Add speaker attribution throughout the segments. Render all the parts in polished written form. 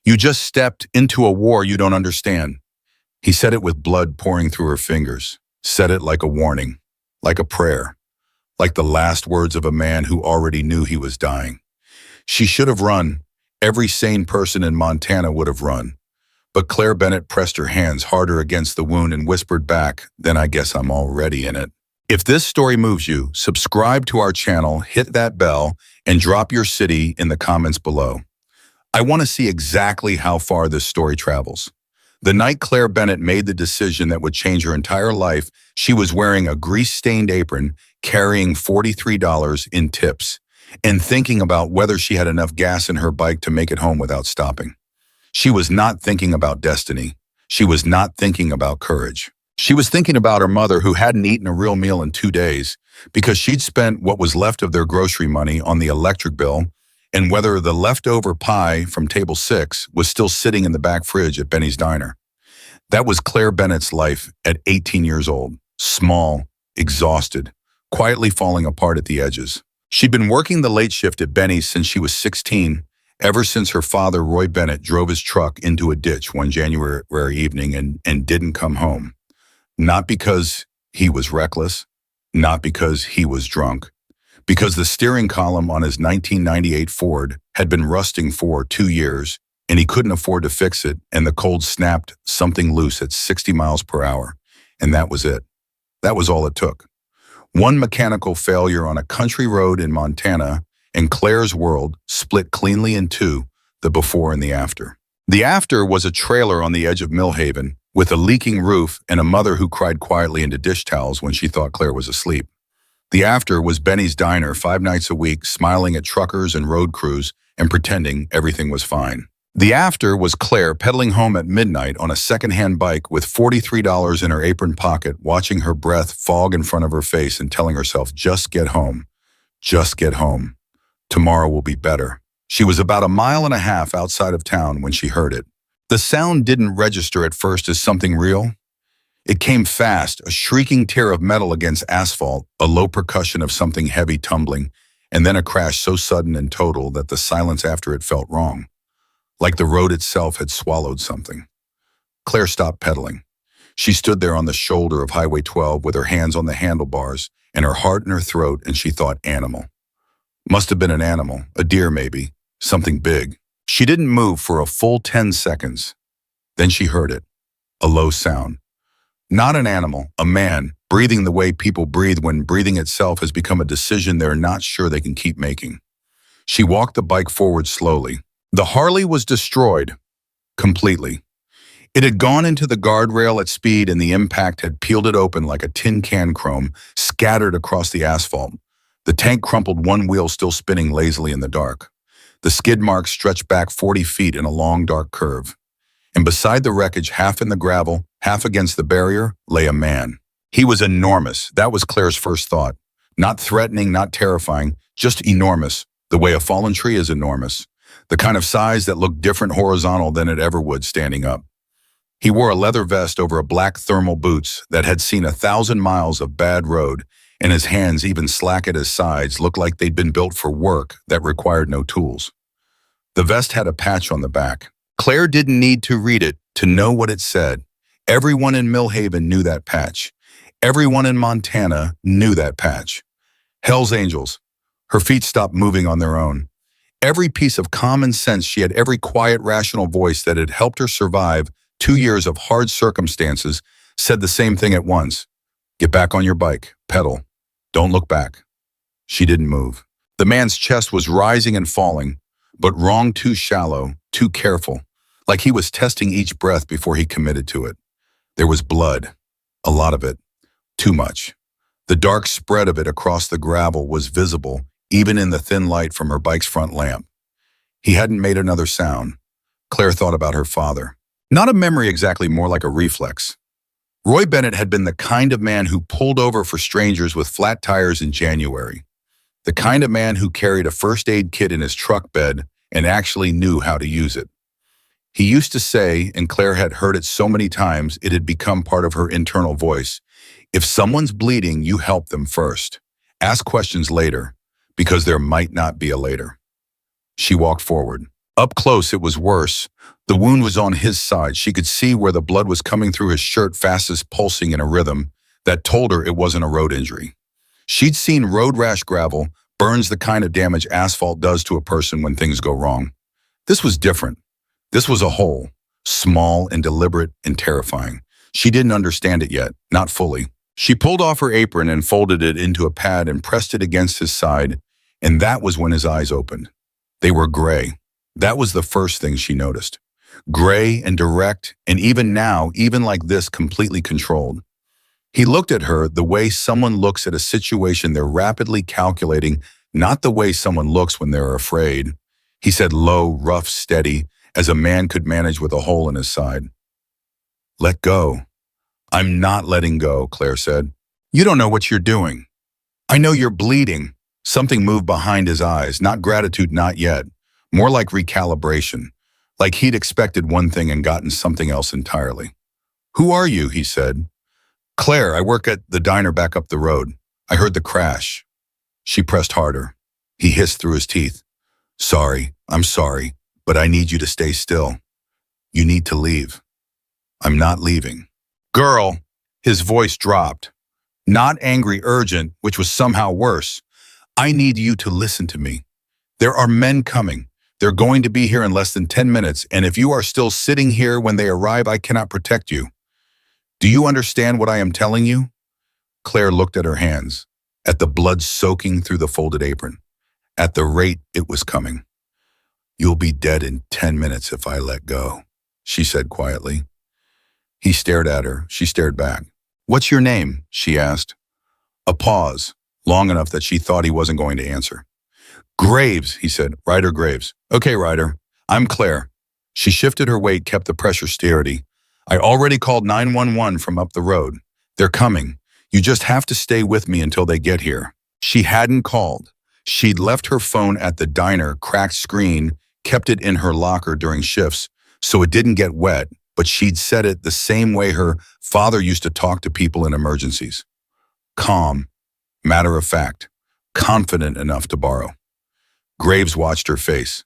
Speaker 1: You just stepped into a war you don't understand. He said it with blood pouring through her fingers, said it like a warning, like a prayer, like the last words of a man who already knew he was dying. She should have run. Every sane person in Montana would have run. But Claire Bennett pressed her hands harder against the wound and whispered back, "Then I guess I'm already in it." If this story moves you, subscribe to our channel, hit that bell, and drop your city in the comments below. I want to see exactly how far this story travels. The night Claire Bennett made the decision that would change her entire life, she was wearing a grease-stained apron, carrying $43 in tips, and thinking about whether she had enough gas in her bike to make it home without stopping. She was not thinking about destiny. She was not thinking about courage. She was thinking about her mother, who hadn't eaten a real meal in 2 days because she'd spent what was left of their grocery money on the electric bill, and whether the leftover pie from table 6 was still sitting in the back fridge at Benny's Diner. That was Claire Bennett's life at 18 years old, small, exhausted, quietly falling apart at the edges. She'd been working the late shift at Benny's since she was 16, ever since her father, Roy Bennett, drove his truck into a ditch one January evening and didn't come home. Not because he was reckless, not because he was drunk, because the steering column on his 1998 Ford had been rusting for 2 years, and he couldn't afford to fix it, and the cold snapped something loose at 60 miles per hour, and that was it. That was all it took. One mechanical failure on a country road in Montana, and Claire's world split cleanly in two, the before and the after. The after was a trailer on the edge of Millhaven, with a leaking roof and a mother who cried quietly into dish towels when she thought Claire was asleep. The after was Benny's Diner 5 nights a week, smiling at truckers and road crews and pretending everything was fine. The after was Claire pedaling home at midnight on a second-hand bike with $43 in her apron pocket, watching her breath fog in front of her face and telling herself, "Just get home. Just get home. Tomorrow will be better." She was about 1.5 miles outside of town when she heard it. The sound didn't register at first as something real. It came fast, a shrieking tear of metal against asphalt, a low percussion of something heavy tumbling, and then a crash so sudden and total that the silence after it felt wrong, like the road itself had swallowed something. Claire stopped pedaling. She stood there on the shoulder of Highway 12 with her hands on the handlebars and her heart in her throat, and she thought, animal. Must have been an animal, a deer maybe, something big. She didn't move for a full 10 seconds. Then she heard it, a low sound. Not an animal, a man, breathing the way people breathe when breathing itself has become a decision they're not sure they can keep making. She walked the bike forward slowly. The Harley was destroyed, completely. It had gone into the guardrail at speed, and the impact had peeled it open like a tin can chrome, scattered across the asphalt. The tank crumpled, one wheel still spinning lazily in the dark. The skid marks stretched back 40 feet in a long, dark curve. And beside the wreckage, half in the gravel, half against the barrier, lay a man. He was enormous. That was Claire's first thought. Not threatening, not terrifying, just enormous, the way a fallen tree is enormous. The kind of size that looked different horizontal than it ever would standing up. He wore a leather vest over a black thermal boots that had seen 1,000 miles of bad road, and his hands, even slack at his sides, looked like they'd been built for work that required no tools. The vest had a patch on the back. Claire didn't need to read it to know what it said. Everyone in Millhaven knew that patch. Everyone in Montana knew that patch. Hell's Angels. Her feet stopped moving on their own. Every piece of common sense she had, every quiet, rational voice that had helped her survive 2 years of hard circumstances, said the same thing at once. Get back on your bike. Pedal. Don't look back. She didn't move. The man's chest was rising and falling, but wrong, too shallow, too careful, like he was testing each breath before he committed to it. There was blood, a lot of it, too much. The dark spread of it across the gravel was visible, even in the thin light from her bike's front lamp. He hadn't made another sound. Claire thought about her father. Not a memory exactly, more like a reflex. Roy Bennett had been the kind of man who pulled over for strangers with flat tires in January. The kind of man who carried a first aid kit in his truck bed and actually knew how to use it. He used to say, and Claire had heard it so many times it had become part of her internal voice, if someone's bleeding, you help them first. Ask questions later, because there might not be a later. She walked forward. Up close, it was worse. The wound was on his side. She could see where the blood was coming through his shirt, fastest pulsing in a rhythm that told her it wasn't a road injury. She'd seen road rash gravel, burns, the kind of damage asphalt does to a person when things go wrong. This was different. This was a hole, small and deliberate and terrifying. She didn't understand it yet, not fully. She pulled off her apron and folded it into a pad and pressed it against his side, and that was when his eyes opened. They were gray. That was the first thing she noticed. Gray and direct, and even now, even like this, completely controlled. He looked at her the way someone looks at a situation they're rapidly calculating, not the way someone looks when they're afraid. He said low, rough, steady, as a man could manage with a hole in his side. "Let go." "I'm not letting go," Claire said. "You don't know what you're doing." "I know you're bleeding." Something moved behind his eyes, not gratitude, not yet. More like recalibration, like he'd expected one thing and gotten something else entirely. "Who are you?" he said. "Claire, I work at the diner back up the road. I heard the crash." She pressed harder. He hissed through his teeth. "Sorry, I'm sorry, but I need you to stay still. You need to leave." "I'm not leaving." "Girl," his voice dropped. Not angry, urgent, which was somehow worse. "I need you to listen to me. There are men coming. They're going to be here in less than 10 minutes, and if you are still sitting here when they arrive, I cannot protect you. Do you understand what I am telling you?" Claire looked at her hands, at the blood soaking through the folded apron, at the rate it was coming. "You'll be dead in 10 minutes if I let go," she said quietly. He stared at her. She stared back. "What's your name?" she asked. A pause, long enough that she thought he wasn't going to answer. "Graves," he said. "Ryder Graves." "Okay, Ryder. I'm Claire." She shifted her weight, kept the pressure steady. "I already called 911 from up the road. They're coming. You just have to stay with me until they get here." She hadn't called. She'd left her phone at the diner, cracked screen, kept it in her locker during shifts, so it didn't get wet, but she'd said it the same way her father used to talk to people in emergencies. Calm, matter of fact, confident enough to borrow. Graves watched her face.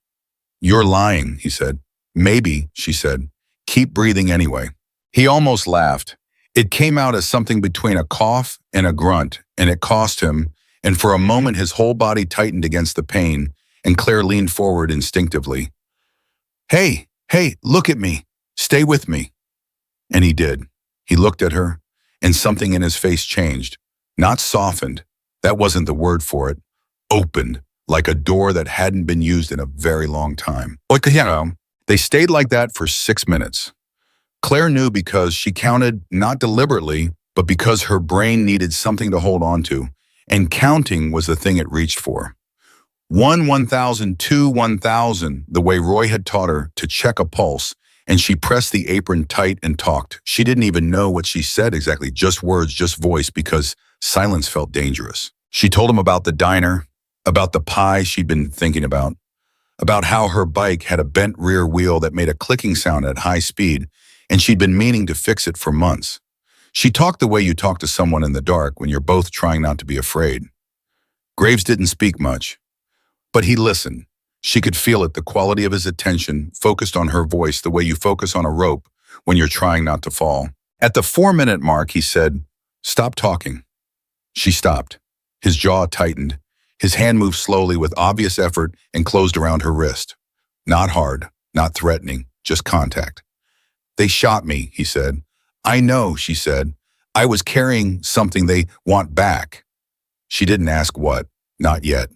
Speaker 1: "You're lying," he said. "Maybe," she said. "Keep breathing anyway." He almost laughed. It came out as something between a cough and a grunt, and it cost him, and for a moment his whole body tightened against the pain, and Claire leaned forward instinctively. Hey, look at me. Stay with me." And he did. He looked at her, and something in his face changed. Not softened, that wasn't the word for it. Opened, like a door that hadn't been used in a very long time. They stayed like that for 6 minutes. Claire knew because she counted not deliberately, but because her brain needed something to hold on to, and counting was the thing it reached for. 1, 1,000, 2, 1,000, the way Roy had taught her to check a pulse, and she pressed the apron tight and talked. She didn't even know what she said exactly, just words, just voice, because silence felt dangerous. She told him about the diner, about the pie she'd been thinking about how her bike had a bent rear wheel that made a clicking sound at high speed, and she'd been meaning to fix it for months. She talked the way you talk to someone in the dark when you're both trying not to be afraid. Graves didn't speak much, but he listened. She could feel it, the quality of his attention, focused on her voice the way you focus on a rope when you're trying not to fall. At the 4-minute mark, he said, "Stop talking." She stopped. His jaw tightened. His hand moved slowly with obvious effort and closed around her wrist. Not hard, not threatening, just contact. "They shot me," he said. "I know," she said. "I was carrying something they want back." She didn't ask what, not yet.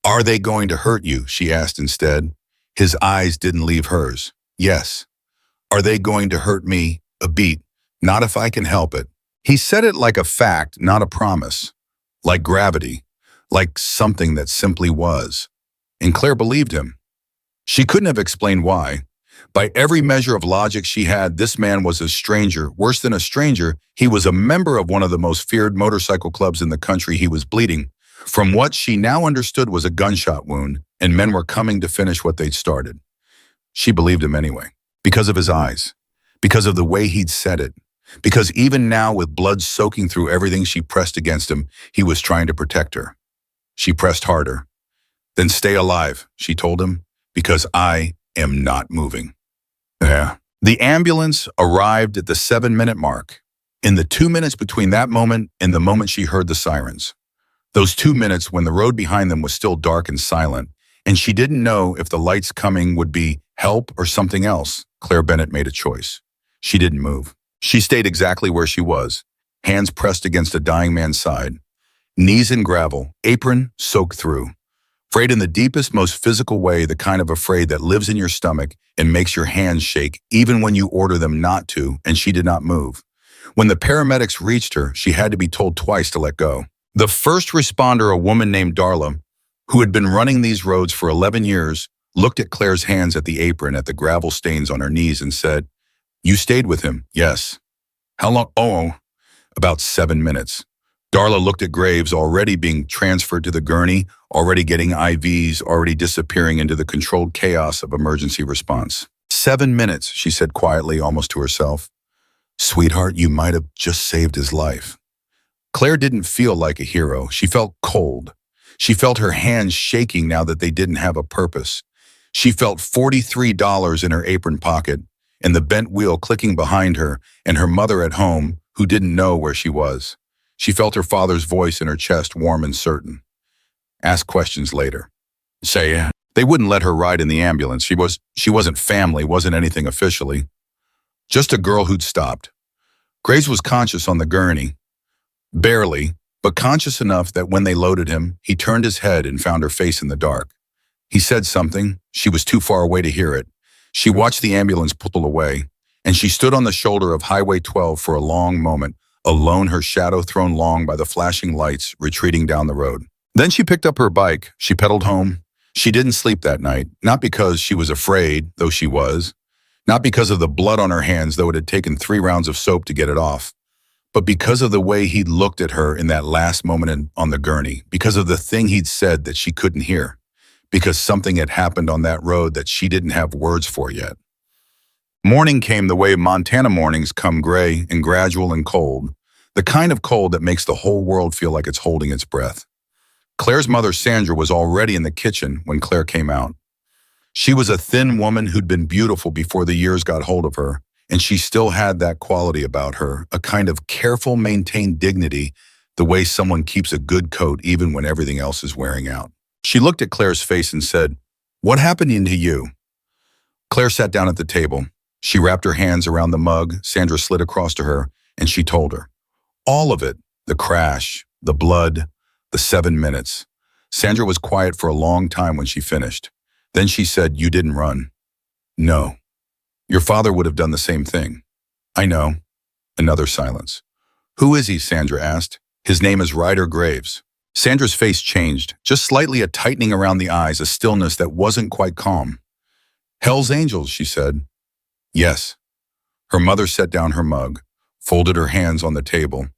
Speaker 1: "Are they going to hurt you?" she asked instead. His eyes didn't leave hers. "Yes." "Are they going to hurt me?" A beat. "Not if I can help it." He said it like a fact, not a promise. Like gravity. Like something that simply was. And Claire believed him. She couldn't have explained why. By every measure of logic she had, this man was a stranger. Worse than a stranger, he was a member of one of the most feared motorcycle clubs in the country. He was bleeding from what she now understood was a gunshot wound, and men were coming to finish what they'd started. She believed him anyway, because of his eyes, because of the way he'd said it, because even now, with blood soaking through everything she pressed against him, he was trying to protect her. She pressed harder. "Then stay alive," she told him. Because I am not moving. Yeah. The ambulance arrived at the 7-minute mark. In the 2 minutes between that moment and the moment she heard the sirens. Those 2 minutes when the road behind them was still dark and silent, and she didn't know if the lights coming would be help or something else, Claire Bennett made a choice. She didn't move. She stayed exactly where she was, hands pressed against a dying man's side, knees in gravel, apron soaked through. Afraid in the deepest, most physical way, the kind of afraid that lives in your stomach and makes your hands shake even when you order them not to, and she did not move. When the paramedics reached her, she had to be told twice to let go. The first responder, a woman named Darla, who had been running these roads for 11 years, looked at Claire's hands at the apron, at the gravel stains on her knees, and said, "You stayed with him?" "Yes." "How long?" "Oh, about 7 minutes." Darla looked at Graves, already being transferred to the gurney, already getting IVs, already disappearing into the controlled chaos of emergency response. 7 minutes, she said quietly, almost to herself. "Sweetheart, you might have just saved his life." Claire didn't feel like a hero. She felt cold. She felt her hands shaking now that they didn't have a purpose. She felt $43 in her apron pocket and the bent wheel clicking behind her and her mother at home who didn't know where she was. She felt her father's voice in her chest, warm and certain. "Ask questions later." "Say yeah." They wouldn't let her ride in the ambulance. She wasn't family, wasn't anything officially. Just a girl who'd stopped. Graves was conscious on the gurney. Barely, but conscious enough that when they loaded him, he turned his head and found her face in the dark. He said something. She was too far away to hear it. She watched the ambulance pull away, and she stood on the shoulder of Highway 12 for a long moment, alone, her shadow thrown long by the flashing lights retreating down the road. Then she picked up her bike. She pedaled home. She didn't sleep that night, not because she was afraid, though she was, not because of the blood on her hands, though it had taken 3 rounds of soap to get it off, but because of the way he'd looked at her in that last moment on the gurney, because of the thing he'd said that she couldn't hear, because something had happened on that road that she didn't have words for yet. Morning came the way Montana mornings come, gray and gradual and cold, the kind of cold that makes the whole world feel like it's holding its breath. Claire's mother, Sandra, was already in the kitchen when Claire came out. She was a thin woman who'd been beautiful before the years got hold of her, and she still had that quality about her, a kind of careful, maintained dignity, the way someone keeps a good coat even when everything else is wearing out. She looked at Claire's face and said, "What happened to you?" Claire sat down at the table. She wrapped her hands around the mug Sandra slid across to her, and she told her. All of it, the crash, the blood, the 7 minutes. Sandra was quiet for a long time when she finished. Then she said, "You didn't run." "No. Your father would have done the same thing." "I know." Another silence. "Who is he?" Sandra asked. "His name is Ryder Graves." Sandra's face changed, just slightly, a tightening around the eyes, a stillness that wasn't quite calm. "Hell's Angels," she said. "Yes." Her mother set down her mug, folded her hands on the table,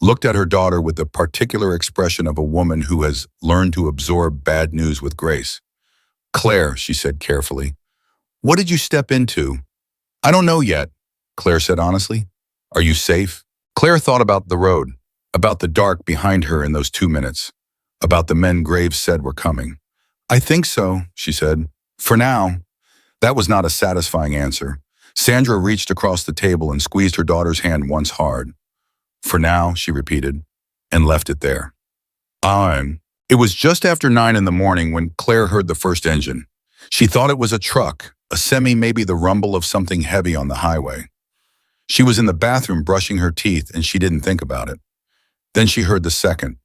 Speaker 1: looked at her daughter with the particular expression of a woman who has learned to absorb bad news with grace. "Claire," she said carefully, "what did you step into?" "I don't know yet," Claire said honestly. "Are you safe?" Claire thought about the road, about the dark behind her in those 2 minutes, about the men Graves said were coming. "I think so," she said. "For now." That was not a satisfying answer. Sandra reached across the table and squeezed her daughter's hand once hard. "For now," she repeated, and left it there. It was just after 9 in the morning when Claire heard the first engine. She thought it was a truck, a semi, maybe the rumble of something heavy on the highway. She was in the bathroom brushing her teeth and she didn't think about it. Then she heard the second,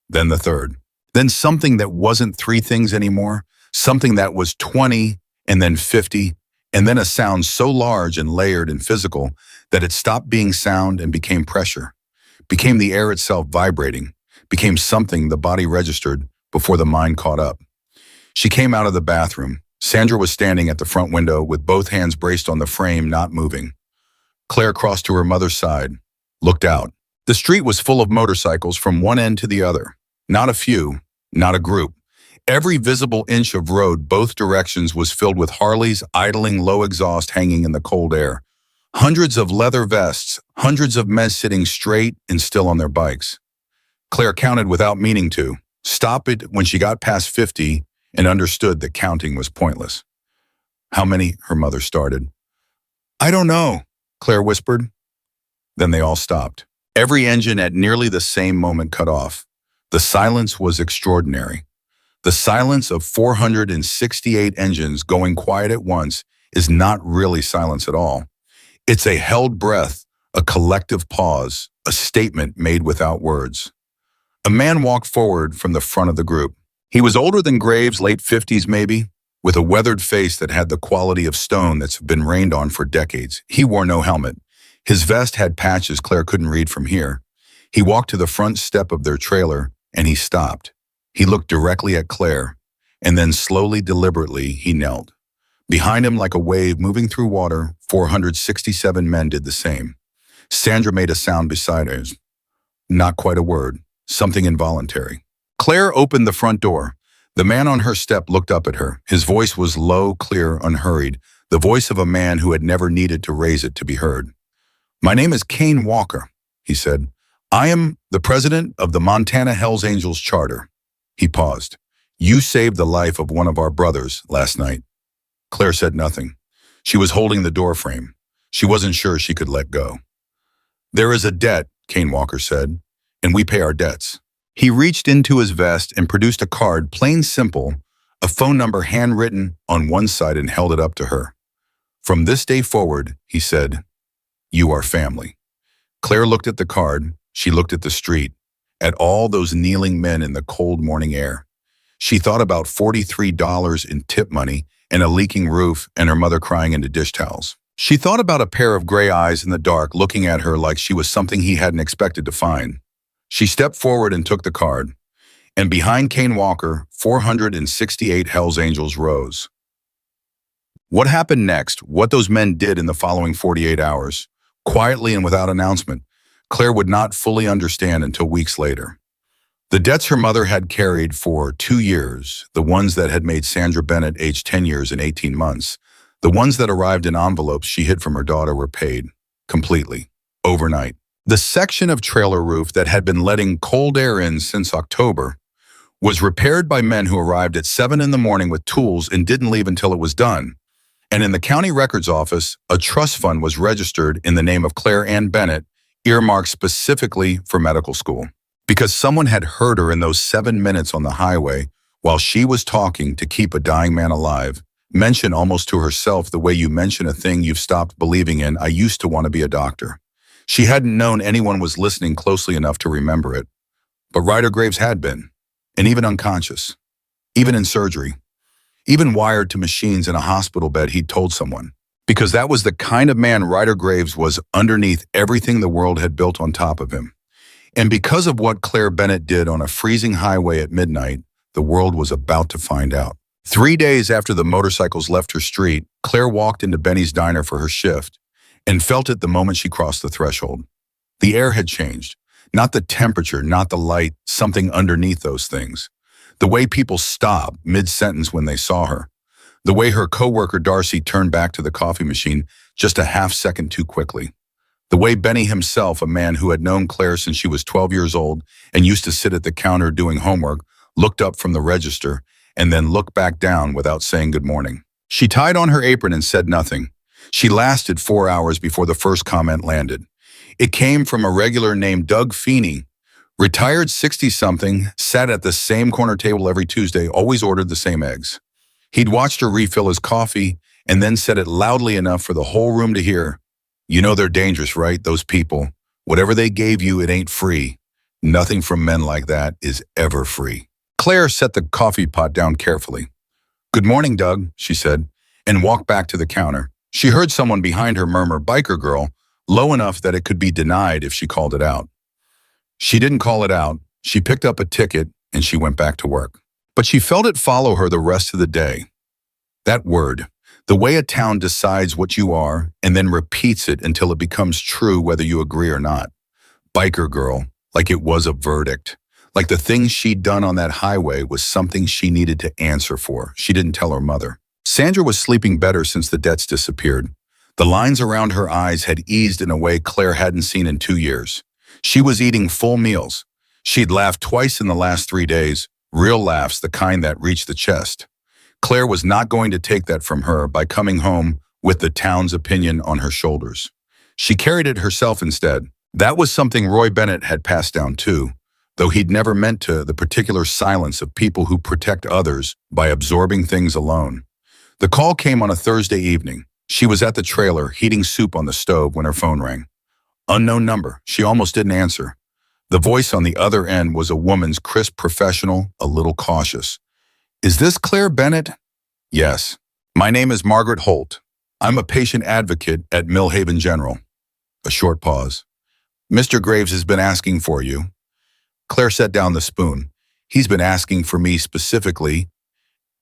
Speaker 1: then the third, then something that wasn't 3 things anymore, something that was 20 and then 50, and then a sound so large and layered and physical that it stopped being sound and became pressure, became the air itself vibrating, became something the body registered before the mind caught up. She came out of the bathroom. Sandra was standing at the front window with both hands braced on the frame, not moving. Claire crossed to her mother's side, looked out. The street was full of motorcycles from one end to the other. Not a few, not a group. Every visible inch of road, both directions, was filled with Harleys idling, low exhaust hanging in the cold air. Hundreds of leather vests, hundreds of men sitting straight and still on their bikes. Claire counted without meaning to. Stop it when she got past 50, and understood that counting was pointless. How many? Her mother started. I don't know, Claire whispered. Then they all stopped. Every engine at nearly the same moment cut off. The silence was extraordinary. The silence of 468 engines going quiet at once is not really silence at all. It's a held breath, a collective pause, a statement made without words. A man walked forward from the front of the group. He was older than Graves, late 50s maybe, with a weathered face that had the quality of stone that's been rained on for decades. He wore no helmet. His vest had patches Claire couldn't read from here. He walked to the front step of their trailer, and he stopped. He looked directly at Claire, and then slowly, deliberately, he knelt. Behind him, like a wave moving through water, 467 men did the same. Sandra made a sound beside her. Not quite a word, something involuntary. Claire opened the front door. The man on her step looked up at her. His voice was low, clear, unhurried, the voice of a man who had never needed to raise it to be heard. My name is Kane Walker, he said. I am the president of the Montana Hells Angels Charter. He paused. You saved the life of one of our brothers last night. Claire said nothing. She was holding the door frame. She wasn't sure she could let go. There is a debt, Kane Walker said, and we pay our debts. He reached into his vest and produced a card, plain simple, a phone number handwritten on one side, and held it up to her. From this day forward, he said, you are family. Claire looked at the card. She looked at the street, at all those kneeling men in the cold morning air. She thought about $43 in tip money and a leaking roof and her mother crying into dish towels. She thought about a pair of gray eyes in the dark looking at her like she was something he hadn't expected to find. She stepped forward and took the card, and behind Kane Walker, 468 Hells Angels rose. What happened next, what those men did in the following 48 hours, quietly and without announcement, Claire would not fully understand until weeks later. The debts her mother had carried for 2 years, the ones that had made Sandra Bennett age 10 years and 18 months, the ones that arrived in envelopes she hid from her daughter, were paid, completely, overnight. The section of trailer roof that had been letting cold air in since October was repaired by men who arrived at 7 in the morning with tools and didn't leave until it was done. And in the county records office, a trust fund was registered in the name of Claire Ann Bennett, earmarked specifically for medical school. Because someone had heard her in those 7 minutes on the highway while she was talking to keep a dying man alive, mention almost to herself the way you mention a thing you've stopped believing in, I used to want to be a doctor. She hadn't known anyone was listening closely enough to remember it. But Ryder Graves had been, and even unconscious, even in surgery, even wired to machines in a hospital bed, he'd told someone. Because that was the kind of man Ryder Graves was, underneath everything the world had built on top of him. And because of what Claire Bennett did on a freezing highway at midnight, the world was about to find out. 3 days after the motorcycles left her street, Claire walked into Benny's diner for her shift and felt it the moment she crossed the threshold. The air had changed. Not the temperature, not the light, something underneath those things. The way people stopped mid-sentence when they saw her. The way her coworker Darcy turned back to the coffee machine just a half second too quickly. The way Benny himself, a man who had known Claire since she was 12 years old and used to sit at the counter doing homework, looked up from the register and then looked back down without saying good morning. She tied on her apron and said nothing. She lasted 4 hours before the first comment landed. It came from a regular named Doug Feeney, retired 60-something, sat at the same corner table every Tuesday, always ordered the same eggs. He'd watched her refill his coffee and then said it loudly enough for the whole room to hear. You know they're dangerous, right? Those people. Whatever they gave you, it ain't free. Nothing from men like that is ever free. Claire set the coffee pot down carefully. Good morning, Doug, she said, and walked back to the counter. She heard someone behind her murmur, biker girl, low enough that it could be denied if she called it out. She didn't call it out. She picked up a ticket and she went back to work. But she felt it follow her the rest of the day. That word, the way a town decides what you are and then repeats it until it becomes true whether you agree or not. Biker girl, like it was a verdict. Like the things she'd done on that highway was something she needed to answer for. She didn't tell her mother. Sandra was sleeping better since the debts disappeared. The lines around her eyes had eased in a way Claire hadn't seen in 2 years. She was eating full meals. She'd laughed twice in the last 3 days, Real laughs, the kind that reach the chest. Claire was not going to take that from her by coming home with the town's opinion on her shoulders. She carried it herself instead. That was something Roy Bennett had passed down too, though he'd never meant to the particular silence of people who protect others by absorbing things alone. The call came on a Thursday evening. She was at the trailer, heating soup on the stove when her phone rang. Unknown number. She almost didn't answer. The voice on the other end was a woman's, crisp, professional, a little cautious. "Is this Claire Bennett?" "Yes. My name is Margaret Holt. I'm a patient advocate at Millhaven General." A short pause. "Mr. Graves has been asking for you." Claire set down the spoon. "He's been asking for me specifically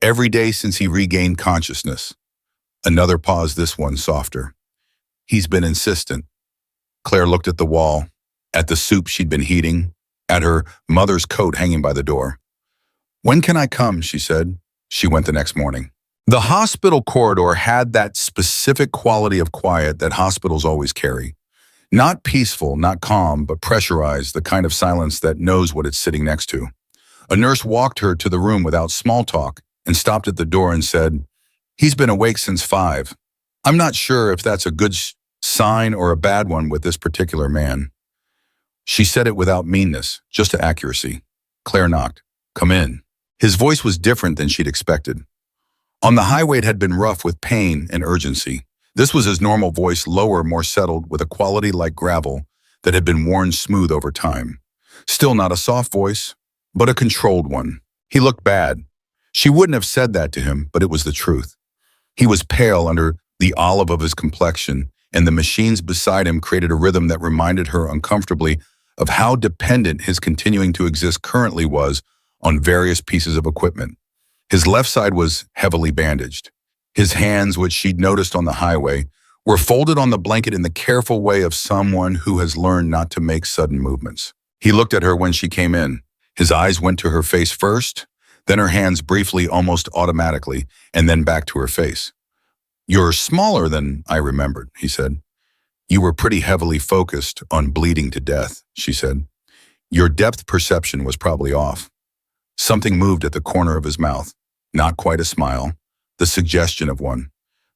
Speaker 1: every day since he regained consciousness." Another pause, this one softer. "He's been insistent." Claire looked at the wall, at the soup she'd been heating, at her mother's coat hanging by the door. "When can I come?" she said. She went the next morning. The hospital corridor had that specific quality of quiet that hospitals always carry. Not peaceful, not calm, but pressurized, the kind of silence that knows what it's sitting next to. A nurse walked her to the room without small talk and stopped at the door and said, "He's been awake since 5. I'm not sure if that's a good sign or a bad one with this particular man." She said it without meanness, just accuracy. Claire knocked. "Come in." His voice was different than she'd expected. On the highway it had been rough with pain and urgency. This was his normal voice, lower, more settled, with a quality like gravel that had been worn smooth over time. Still not a soft voice, but a controlled one. He looked bad. She wouldn't have said that to him, but it was the truth. He was pale under the olive of his complexion, and the machines beside him created a rhythm that reminded her uncomfortably of how dependent his continuing to exist currently was on various pieces of equipment. His left side was heavily bandaged. His hands, which she'd noticed on the highway, were folded on the blanket in the careful way of someone who has learned not to make sudden movements. He looked at her when she came in. His eyes went to her face first, then her hands briefly, almost automatically, and then back to her face. "You're smaller than I remembered," he said. "You were pretty heavily focused on bleeding to death," she said. "Your depth perception was probably off." Something moved at the corner of his mouth. Not quite a smile, the suggestion of one.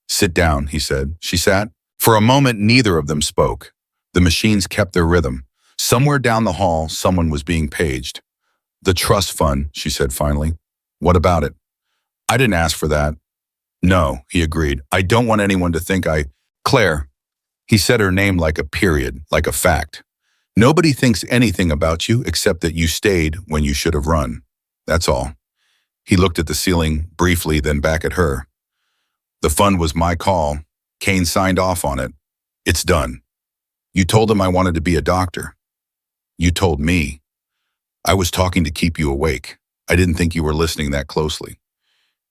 Speaker 1: "Sit down," he said. She sat. For a moment, neither of them spoke. The machines kept their rhythm. Somewhere down the hall, someone was being paged. "The trust fund," she said finally. "What about it?" "I didn't ask for that." "No," he agreed. "I don't want anyone to think I—" "Claire." He said her name like a period, like a fact. "Nobody thinks anything about you except that you stayed when you should have run. That's all." He looked at the ceiling briefly, then back at her. "The fund was my call. Kane signed off on it. It's done. You told him I wanted to be a doctor. You told me. I was talking to keep you awake. I didn't think you were listening that closely."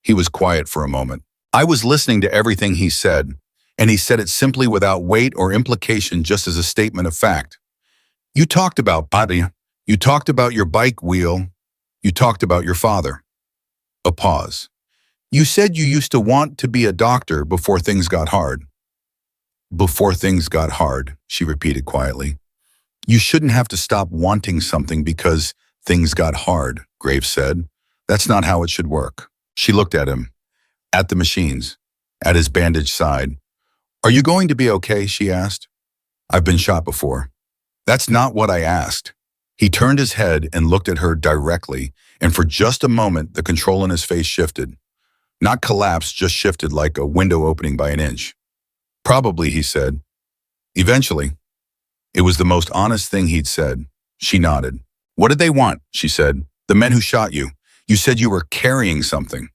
Speaker 1: He was quiet for a moment. "I was listening to everything he said, and he said it simply without weight or implication, just as a statement of fact. You talked about body. You talked about your bike wheel. You talked about your father." A pause. "You said you used to want to be a doctor before things got hard." "Before things got hard," she repeated quietly. "You shouldn't have to stop wanting something because things got hard," Graves said. "That's not how it should work." She looked at him, at the machines, at his bandaged side. "Are you going to be okay?" she asked. "I've been shot before." "That's not what I asked." He turned his head and looked at her directly, and for just a moment the control in his face shifted. Not collapsed, just shifted like a window opening by an inch. "Probably," he said. "Eventually." It was the most honest thing he'd said. She nodded. "What did they want?" she said. "The men who shot you. You said you were carrying something."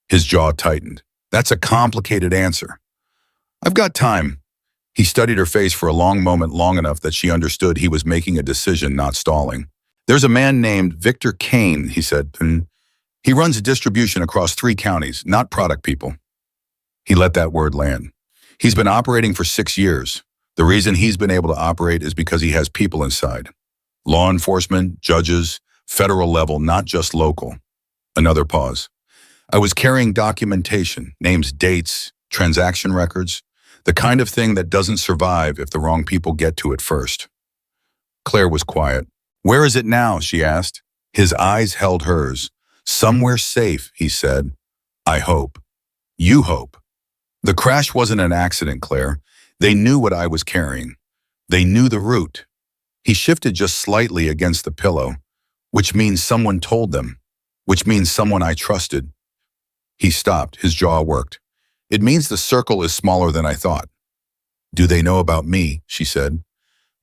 Speaker 1: His jaw tightened. "That's a complicated answer." "I've got time." He studied her face for a long moment, long enough that she understood he was making a decision, not stalling. "There's a man named Victor Kane," he said. "And he runs a distribution across 3 counties, not product people." He let that word land. "He's been operating for 6 years. The reason he's been able to operate is because he has people inside. Law enforcement, judges, federal level, not just local." Another pause. "I was carrying documentation, names, dates, transaction records, the kind of thing that doesn't survive if the wrong people get to it first." Claire was quiet. "Where is it now?" she asked. His eyes held hers, Somewhere safe, he said. I hope. You hope. The crash wasn't an accident, Claire. They knew what I was carrying. They knew the route. He shifted just slightly against the pillow, which means someone told them, which means someone I trusted. He stopped, his jaw worked. It means the circle is smaller than I thought. Do they know about me? She said.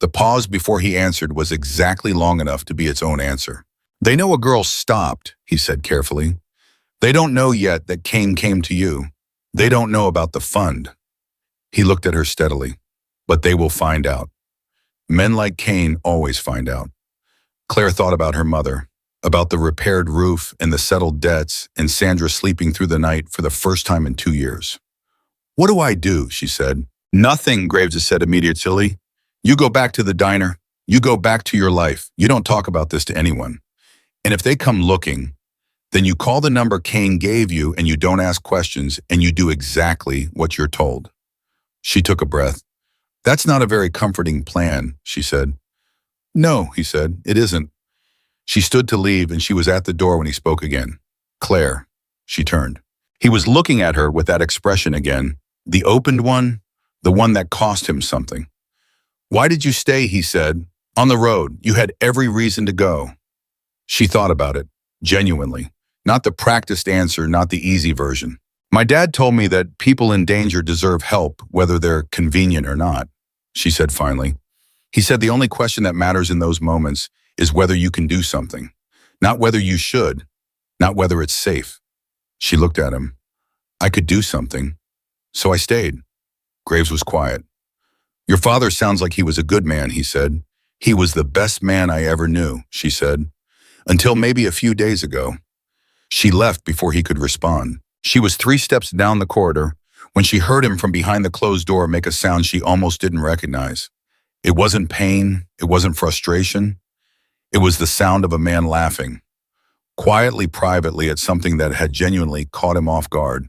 Speaker 1: The pause before he answered was exactly long enough to be its own answer. They know a girl stopped, he said carefully. They don't know yet that Kane came to you. They don't know about the fund. He looked at her steadily. But they will find out. Men like Kane always find out. Claire thought about her mother, about the repaired roof and the settled debts and Sandra sleeping through the night for the first time in 2 years. What do I do? She said. Nothing, Graves said immediately. You go back to the diner. You go back to your life. You don't talk about this to anyone. And if they come looking, then you call the number Kane gave you and you don't ask questions and you do exactly what you're told. She took a breath. That's not a very comforting plan, she said. No, he said, it isn't. She stood to leave and she was at the door when he spoke again. Claire, she turned. He was looking at her with that expression again, the opened one, the one that cost him something. Why did you stay, he said. On the road, you had every reason to go. She thought about it, genuinely. Not the practiced answer, not the easy version. My dad told me that people in danger deserve help, whether they're convenient or not, she said finally. He said the only question that matters in those moments is whether you can do something, not whether you should, not whether it's safe. She looked at him. I could do something, so I stayed. Graves was quiet. Your father sounds like he was a good man, he said. He was the best man I ever knew, she said. Until maybe a few days ago. She left before he could respond. She was 3 steps down the corridor when she heard him from behind the closed door make a sound she almost didn't recognize. It wasn't pain, it wasn't frustration. It was the sound of a man laughing, quietly, privately at something that had genuinely caught him off guard.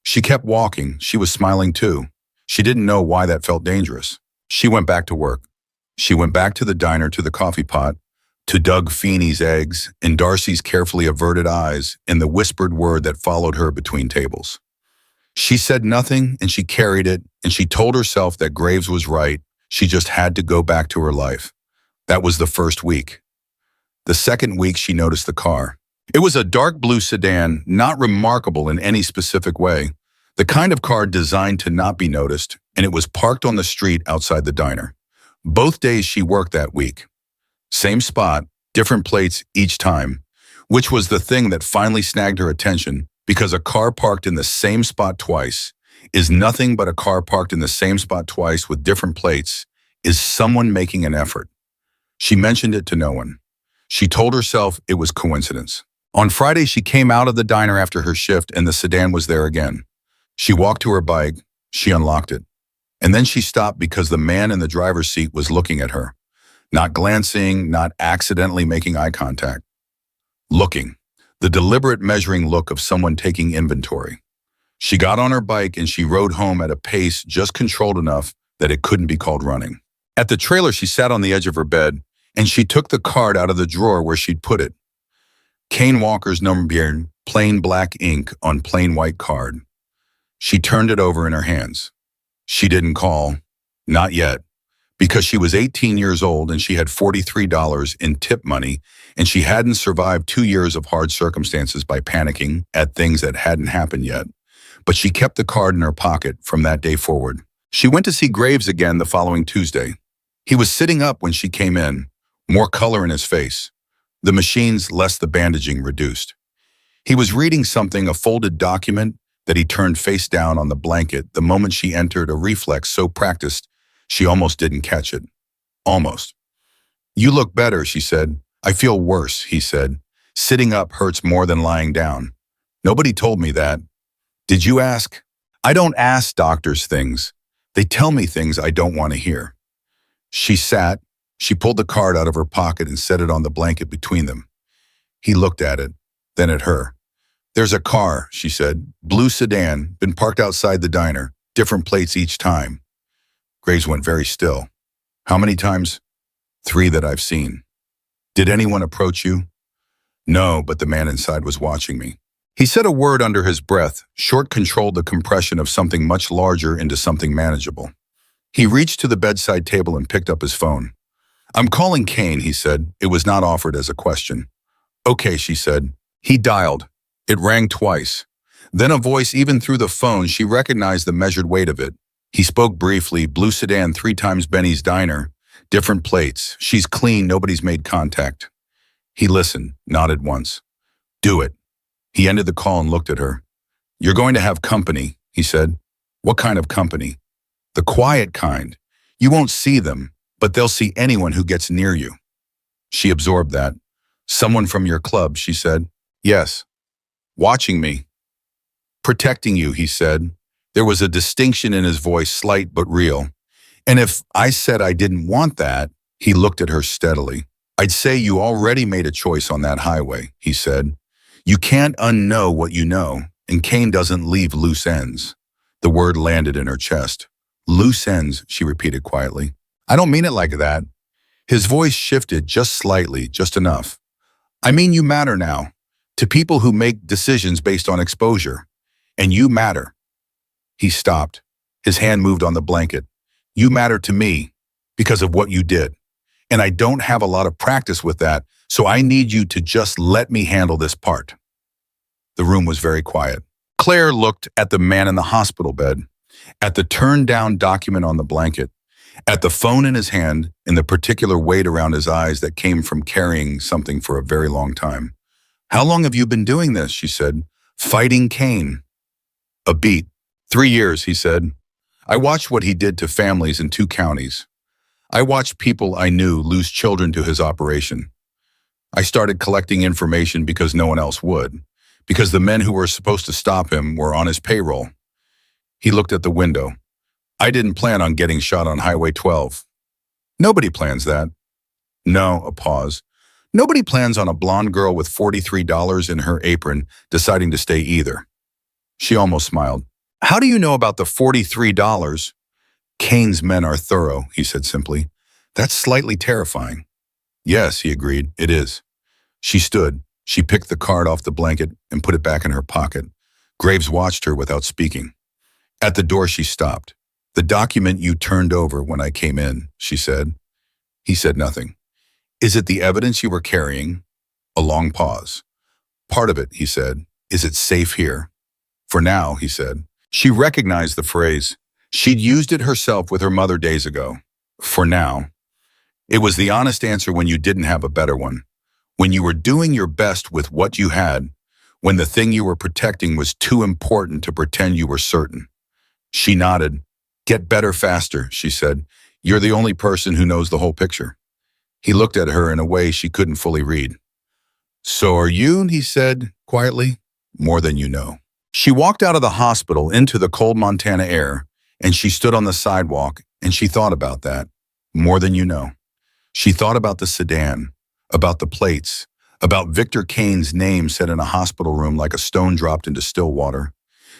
Speaker 1: She kept walking. She was smiling too. She didn't know why that felt dangerous. She went back to work. She went back to the diner, to the coffee pot, to Doug Feeney's eggs and Darcy's carefully averted eyes and the whispered word that followed her between tables. She said nothing and she carried it and she told herself that Graves was right. She just had to go back to her life. That was the first week. The second week she noticed the car. It was a dark blue sedan, not remarkable in any specific way. The kind of car designed to not be noticed, and it was parked on the street outside the diner. Both days she worked that week. Same spot, different plates each time, which was the thing that finally snagged her attention, because a car parked in the same spot twice is nothing but a car parked in the same spot twice with different plates, is someone making an effort. She mentioned it to no one. She told herself it was coincidence. On Friday, she came out of the diner after her shift and the sedan was there again. She walked to her bike, she unlocked it. And then she stopped because the man in the driver's seat was looking at her. Not glancing, not accidentally making eye contact. Looking. The deliberate measuring look of someone taking inventory. She got on her bike and she rode home at a pace just controlled enough that it couldn't be called running. At the trailer, she sat on the edge of her bed and she took the card out of the drawer where she'd put it. Kane Walker's number, plain black ink on plain white card. She turned it over in her hands. She didn't call, not yet, because she was 18 years old and she had $43 in tip money and she hadn't survived 2 years of hard circumstances by panicking at things that hadn't happened yet. But she kept the card in her pocket from that day forward. She went to see Graves again the following Tuesday. He was sitting up when she came in, more color in his face. The machines, less the bandaging, reduced. He was reading something, a folded document that he turned face down on the blanket the moment she entered, a reflex so practiced she almost didn't catch it. Almost. You look better, she said. I feel worse, he said. Sitting up hurts more than lying down. Nobody told me that. Did you ask? I don't ask doctors things. They tell me things I don't want to hear. She sat. She pulled the card out of her pocket and set it on the blanket between them. He looked at it, then at her. There's a car, she said. Blue sedan, been parked outside the diner. Different plates each time. Graves went very still. How many times? 3 that I've seen. Did anyone approach you? No, but the man inside was watching me. He said a word under his breath, short controlled the compression of something much larger into something manageable. He reached to the bedside table and picked up his phone. I'm calling Kane, he said. It was not offered as a question. Okay, she said. He dialed. It rang twice. Then a voice, even through the phone, she recognized the measured weight of it. He spoke briefly, blue sedan 3 times Benny's diner. Different plates. She's clean, nobody's made contact. He listened, nodded once. Do it. He ended the call and looked at her. You're going to have company, he said. What kind of company? The quiet kind. You won't see them, but they'll see anyone who gets near you. She absorbed that. Someone from your club, she said. Yes. Watching me. Protecting you, he said. There was a distinction in his voice, slight but real. And if I said I didn't want that, he looked at her steadily. I'd say you already made a choice on that highway, he said. You can't unknow what you know, and Kane doesn't leave loose ends. The word landed in her chest. Loose ends, she repeated quietly. I don't mean it like that. His voice shifted just slightly, just enough. I mean you matter now, to people who make decisions based on exposure. And you matter. He stopped. His hand moved on the blanket. You matter to me because of what you did. And I don't have a lot of practice with that, so I need you to just let me handle this part. The room was very quiet. Claire looked at the man in the hospital bed, at the turned-down document on the blanket, at the phone in his hand, and the particular weight around his eyes that came from carrying something for a very long time. How long have you been doing this, she said. Fighting Kane. A beat. 3 years, he said. I watched what he did to families in 2 counties. I watched people I knew lose children to his operation. I started collecting information because no one else would, because the men who were supposed to stop him were on his payroll. He looked at the window. I didn't plan on getting shot on Highway 12. Nobody plans that. No, a pause. Nobody plans on a blonde girl with $43 in her apron deciding to stay either. She almost smiled. How do you know about the $43? Kane's men are thorough, he said simply. That's slightly terrifying. Yes, he agreed, it is. She stood. She picked the card off the blanket and put it back in her pocket. Graves watched her without speaking. At the door, she stopped. The document you turned over when I came in, she said. He said nothing. Is it the evidence you were carrying? A long pause. Part of it, he said. Is it safe here? For now, he said. She recognized the phrase. She'd used it herself with her mother days ago. For now. It was the honest answer when you didn't have a better one. When you were doing your best with what you had, when the thing you were protecting was too important to pretend you were certain. She nodded. Get better faster, she said. You're the only person who knows the whole picture. He looked at her in a way she couldn't fully read. So are you, he said quietly, more than you know. She walked out of the hospital into the cold Montana air, and she stood on the sidewalk, and she thought about that, more than you know. She thought about the sedan, about the plates, about Victor Kane's name said in a hospital room like a stone dropped into still water.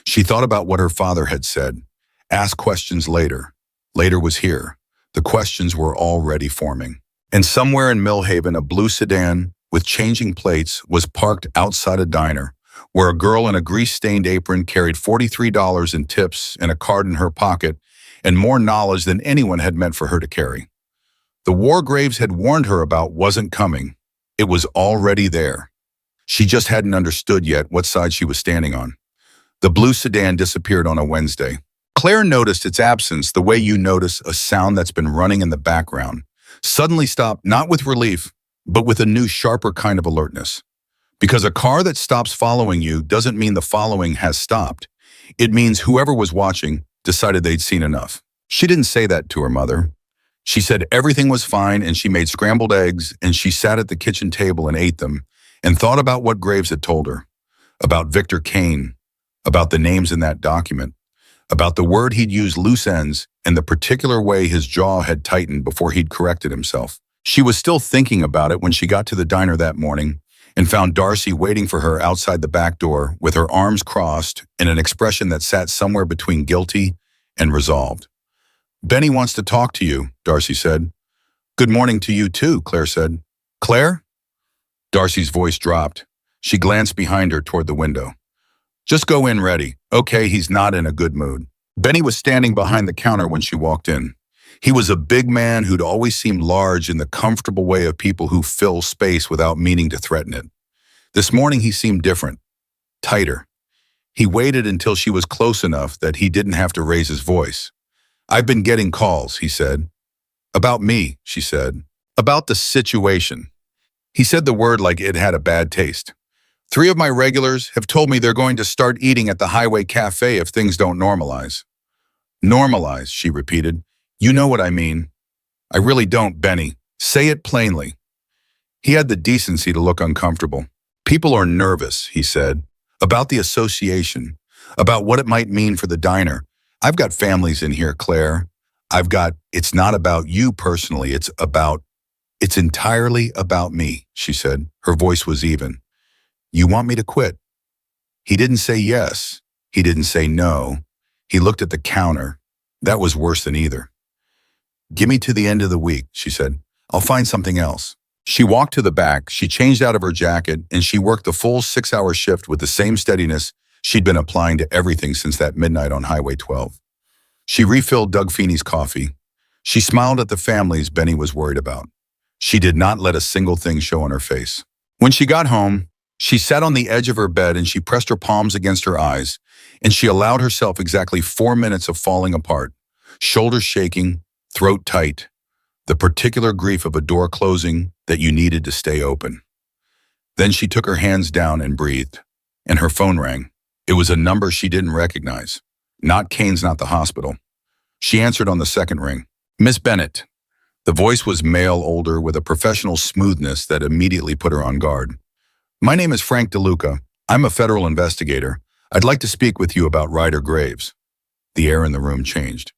Speaker 1: She thought about what her father had said. Ask questions later. Later was here. The questions were already forming. And somewhere in Millhaven, a blue sedan with changing plates was parked outside a diner, where a girl in a grease-stained apron carried $43 in tips and a card in her pocket and more knowledge than anyone had meant for her to carry. The war Graves had warned her about wasn't coming. It was already there. She just hadn't understood yet what side she was standing on. The blue sedan disappeared on a Wednesday. Claire noticed its absence the way you notice a sound that's been running in the background. Suddenly stopped, not with relief, but with a new, sharper kind of alertness. Because a car that stops following you doesn't mean the following has stopped. It means whoever was watching decided they'd seen enough. She didn't say that to her mother. She said everything was fine and she made scrambled eggs and she sat at the kitchen table and ate them and thought about what Graves had told her, about Victor Kane, about the names in that document, about the word he'd used loose ends and the particular way his jaw had tightened before he'd corrected himself. She was still thinking about it when she got to the diner that morning and found Darcy waiting for her outside the back door with her arms crossed and an expression that sat somewhere between guilty and resolved. Benny wants to talk to you, Darcy said. Good morning to you too, Claire said. Claire? Darcy's voice dropped. She glanced behind her toward the window. Just go in ready. Okay, he's not in a good mood. Benny was standing behind the counter when she walked in. He was a big man who'd always seemed large in the comfortable way of people who fill space without meaning to threaten it. This morning he seemed different, tighter. He waited until she was close enough that he didn't have to raise his voice. I've been getting calls, he said. About me, she said. About the situation. He said the word like it had a bad taste. 3 of my regulars have told me they're going to start eating at the Highway Cafe if things don't normalize. Normalize, she repeated. You know what I mean. I really don't, Benny. Say it plainly. He had the decency to look uncomfortable. People are nervous, he said, about the association, about what it might mean for the diner. I've got families in here, Claire. It's not about you personally, it's entirely about me, she said. Her voice was even. You want me to quit? He didn't say yes. He didn't say no. He looked at the counter. That was worse than either. Give me to the end of the week, she said. I'll find something else. She walked to the back, she changed out of her jacket, and she worked the full 6-hour shift with the same steadiness she'd been applying to everything since that midnight on Highway 12. She refilled Doug Feeney's coffee. She smiled at the families Benny was worried about. She did not let a single thing show on her face. When she got home, she sat on the edge of her bed and she pressed her palms against her eyes, and she allowed herself exactly 4 minutes of falling apart, shoulders shaking, throat tight, the particular grief of a door closing that you needed to stay open. Then she took her hands down and breathed, and her phone rang. It was a number she didn't recognize. Not Kane's, not the hospital. She answered on the second ring. Miss Bennett. The voice was male, older, with a professional smoothness that immediately put her on guard. My name is Frank DeLuca. I'm a federal investigator. I'd like to speak with you about Ryder Graves. The air in the room changed.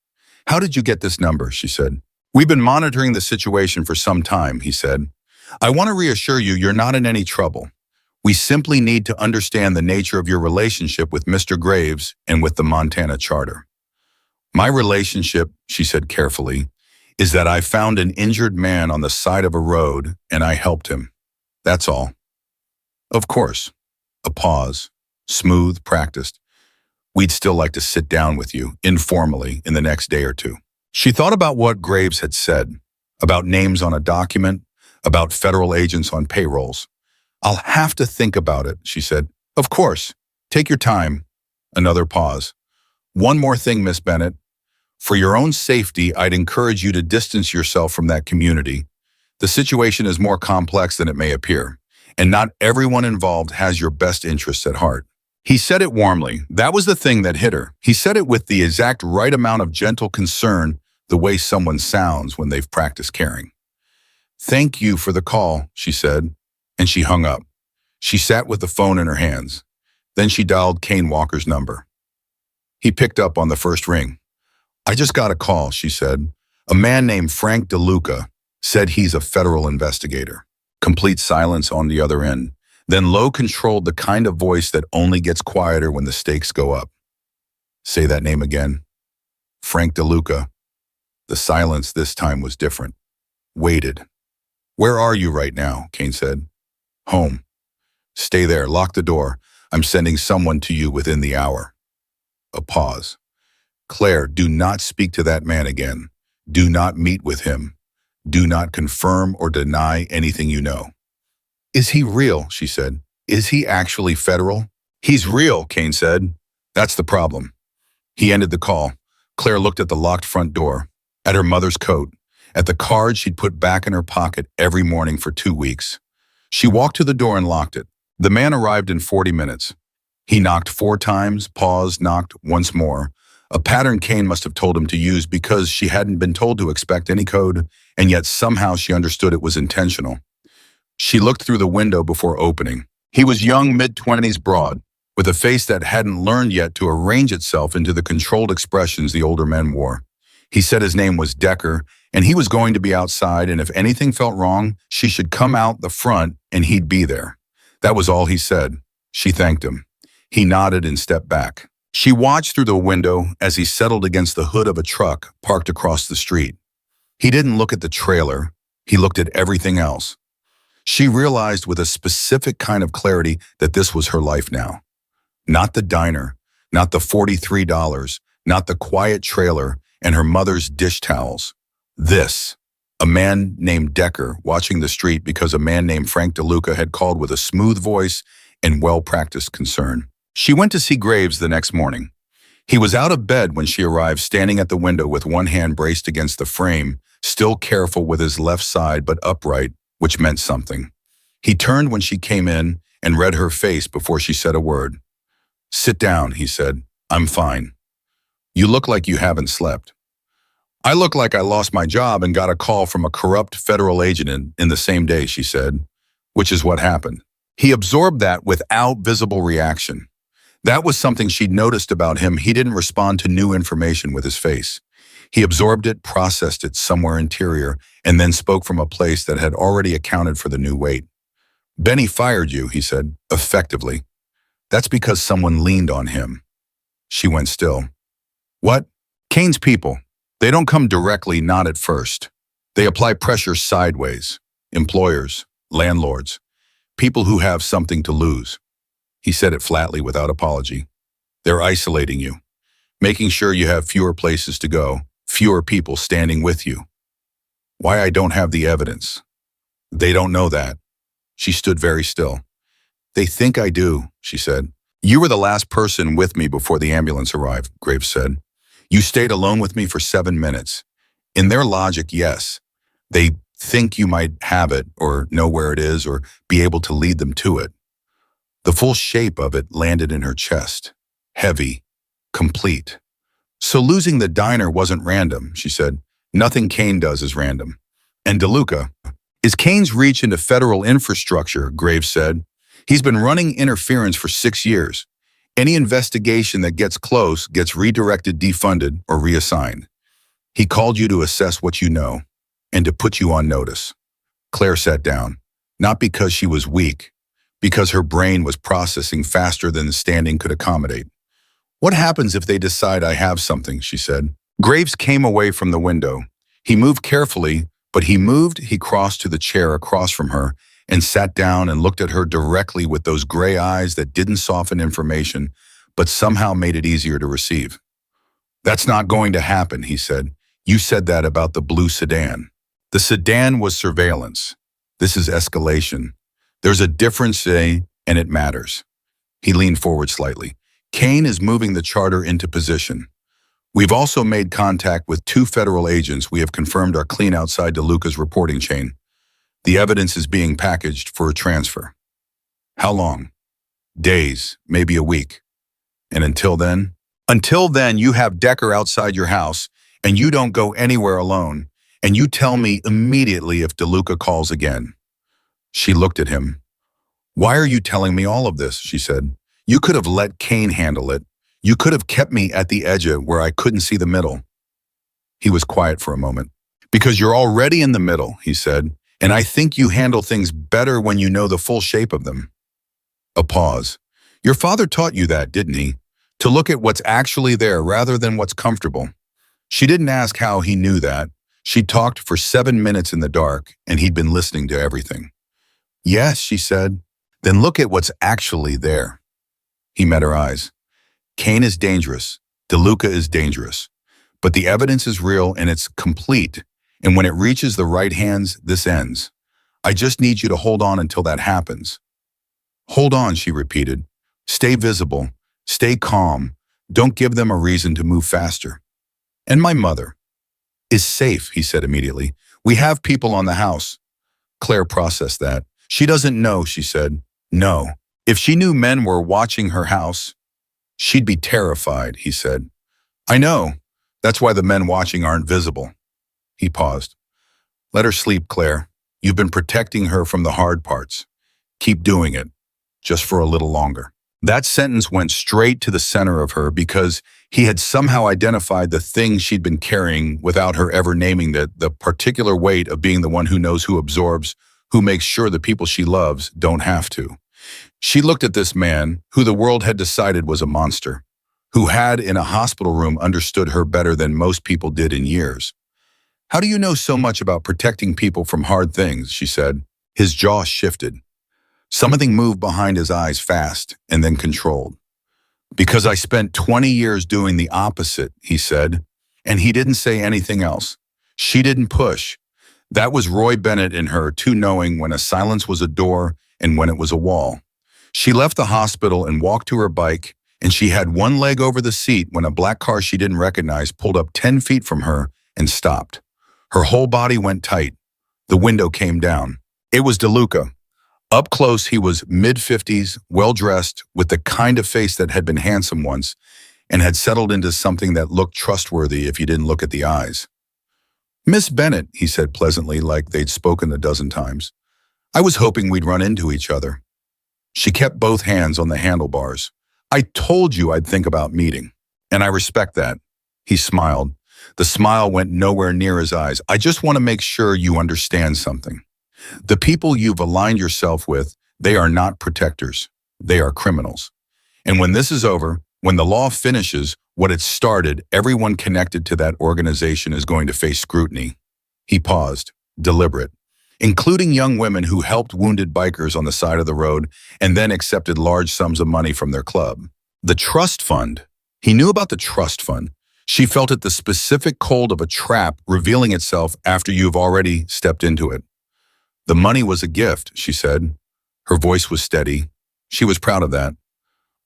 Speaker 1: How did you get this number? She said. We've been monitoring the situation for some time, he said. I want to reassure you you're not in any trouble. We simply need to understand the nature of your relationship with Mr. Graves and with the Montana Charter. My relationship, she said carefully, is that I found an injured man on the side of a road and I helped him. That's all. Of course. A pause. Smooth, practiced. We'd still like to sit down with you, informally, in the next day or two. She thought about what Graves had said, about names on a document, about federal agents on payrolls. I'll have to think about it, she said. Of course. Take your time. Another pause. One more thing, Miss Bennett. For your own safety, I'd encourage you to distance yourself from that community. The situation is more complex than it may appear, and not everyone involved has your best interests at heart. He said it warmly. That was the thing that hit her. He said it with the exact right amount of gentle concern, the way someone sounds when they've practiced caring. Thank you for the call, she said, and she hung up. She sat with the phone in her hands. Then she dialed Kane Walker's number. He picked up on the first ring. I just got a call, she said. A man named Frank DeLuca said he's a federal investigator. Complete silence on the other end. Then Lowe controlled the kind of voice that only gets quieter when the stakes go up. Say that name again. Frank DeLuca. The silence this time was different. Waited. Where are you right now? Kane said. Home. Stay there. Lock the door. I'm sending someone to you within the hour. A pause. Claire, do not speak to that man again. Do not meet with him. Do not confirm or deny anything you know. Is he real? She said. Is he actually federal? He's real, Kane said. That's the problem. He ended the call. Claire looked at the locked front door, at her mother's coat, at the card she'd put back in her pocket every morning for 2 weeks. She walked to the door and locked it. The man arrived in 40 minutes. He knocked 4 times, paused, knocked once more. A pattern Kane must have told him to use because she hadn't been told to expect any code, and yet somehow she understood it was intentional. She looked through the window before opening. He was young, mid-20s, broad, with a face that hadn't learned yet to arrange itself into the controlled expressions the older men wore. He said his name was Decker, and he was going to be outside, and if anything felt wrong, she should come out the front and he'd be there. That was all he said. She thanked him. He nodded and stepped back. She watched through the window as he settled against the hood of a truck parked across the street. He didn't look at the trailer. He looked at everything else. She realized with a specific kind of clarity that this was her life now. Not the diner, not the $43, not the quiet trailer and her mother's dish towels. This. A man named Decker watching the street because a man named Frank DeLuca had called with a smooth voice and well-practiced concern. She went to see Graves the next morning. He was out of bed when she arrived, standing at the window with one hand braced against the frame, still careful with his left side but upright, which meant something. He turned when she came in and read her face before she said a word. "Sit down," he said. "I'm fine. You look like you haven't slept." "I look like I lost my job and got a call from a corrupt federal agent in the same day," she said, which is what happened. He absorbed that without visible reaction. That was something she'd noticed about him. He didn't respond to new information with his face. He absorbed it, processed it somewhere interior, and then spoke from a place that had already accounted for the new weight. "Benny fired you," he said, effectively. "That's because someone leaned on him." She went still. "What?" "Kane's people. They don't come directly, not at first. They apply pressure sideways. Employers, landlords, people who have something to lose." He said it flatly without apology. "They're isolating you, making sure you have fewer places to go, fewer people standing with you." "Why I don't have the evidence?" "They don't know that." She stood very still. "They think I do," she said. "You were the last person with me before the ambulance arrived," Graves said. "You stayed alone with me for 7 minutes. In their logic, yes. They think you might have it or know where it is or be able to lead them to it." The full shape of it landed in her chest. Heavy. Complete. "So losing the diner wasn't random," she said. "Nothing Kane does is random." "And DeLuca is Kane's reach into federal infrastructure," Graves said. "He's been running interference for 6 years. Any investigation that gets close gets redirected, defunded, or reassigned. He called you to assess what you know and to put you on notice." Claire sat down, not because she was weak, because her brain was processing faster than the standing could accommodate. "What happens if they decide I have something?" she said. Graves came away from the window. He moved carefully, but he crossed to the chair across from her and sat down and looked at her directly with those gray eyes that didn't soften information, but somehow made it easier to receive. "That's not going to happen," he said. "You said that about the blue sedan. The sedan was surveillance. This is escalation. There's a difference, and it matters." He leaned forward slightly. "Kane is moving the charter into position. We've also made contact with 2 federal agents we have confirmed are clean outside DeLuca's reporting chain. The evidence is being packaged for a transfer." "How long?" "Days, maybe a week. And until then?" "Until then, you have Decker outside your house, and you don't go anywhere alone, and you tell me immediately if DeLuca calls again." She looked at him. "Why are you telling me all of this?" she said. "You could have let Kane handle it. You could have kept me at the edge where I couldn't see the middle." He was quiet for a moment. "Because you're already in the middle," he said, "and I think you handle things better when you know the full shape of them." A pause. "Your father taught you that, didn't he? To look at what's actually there rather than what's comfortable." She didn't ask how he knew that. She talked for 7 minutes in the dark, and he'd been listening to everything. "Yes," she said. "Then look at what's actually there." He met her eyes. "Kane is dangerous. DeLuca is dangerous. But the evidence is real and it's complete. And when it reaches the right hands, this ends. I just need you to hold on until that happens." "Hold on," she repeated. "Stay visible. Stay calm. Don't give them a reason to move faster." "And my mother is safe," he said immediately. "We have people on the house." Claire processed that. "She doesn't know," she said. "No. If she knew men were watching her house, she'd be terrified," he said. "I know. That's why the men watching aren't visible." He paused. "Let her sleep, Claire. You've been protecting her from the hard parts. Keep doing it, just for a little longer." That sentence went straight to the center of her because he had somehow identified the thing she'd been carrying without her ever naming the particular weight of being the one who knows, who absorbs, who makes sure the people she loves don't have to. She looked at this man who the world had decided was a monster, who had in a hospital room understood her better than most people did in years. "How do you know so much about protecting people from hard things?" she said. His jaw shifted. Something moved behind his eyes fast and then controlled. Because I spent 20 years doing the opposite, he said, and he didn't say anything else. She didn't push. That was Roy Bennett in her, too knowing when a silence was a door and when it was a wall. She left the hospital and walked to her bike, and she had one leg over the seat when a black car she didn't recognize pulled up 10 feet from her and stopped. Her whole body went tight. The window came down. It was DeLuca. Up close, he was mid-50s, well-dressed, with the kind of face that had been handsome once and had settled into something that looked trustworthy if you didn't look at the eyes. "Miss Bennett," he said pleasantly, like they'd spoken a dozen times. "I was hoping we'd run into each other." She kept both hands on the handlebars. "I told you I'd think about meeting, and I respect that." He smiled. The smile went nowhere near his eyes. "I just want to make sure you understand something. The people you've aligned yourself with, they are not protectors. They are criminals. And when this is over, when the law finishes what it started, everyone connected to that organization is going to face scrutiny." He paused, deliberate, including young women who helped wounded bikers on the side of the road and then accepted large sums of money from their club. The trust fund. He knew about the trust fund. She felt it, the specific cold of a trap revealing itself after you've already stepped into it. "The money was a gift," she said. Her voice was steady. She was proud of that.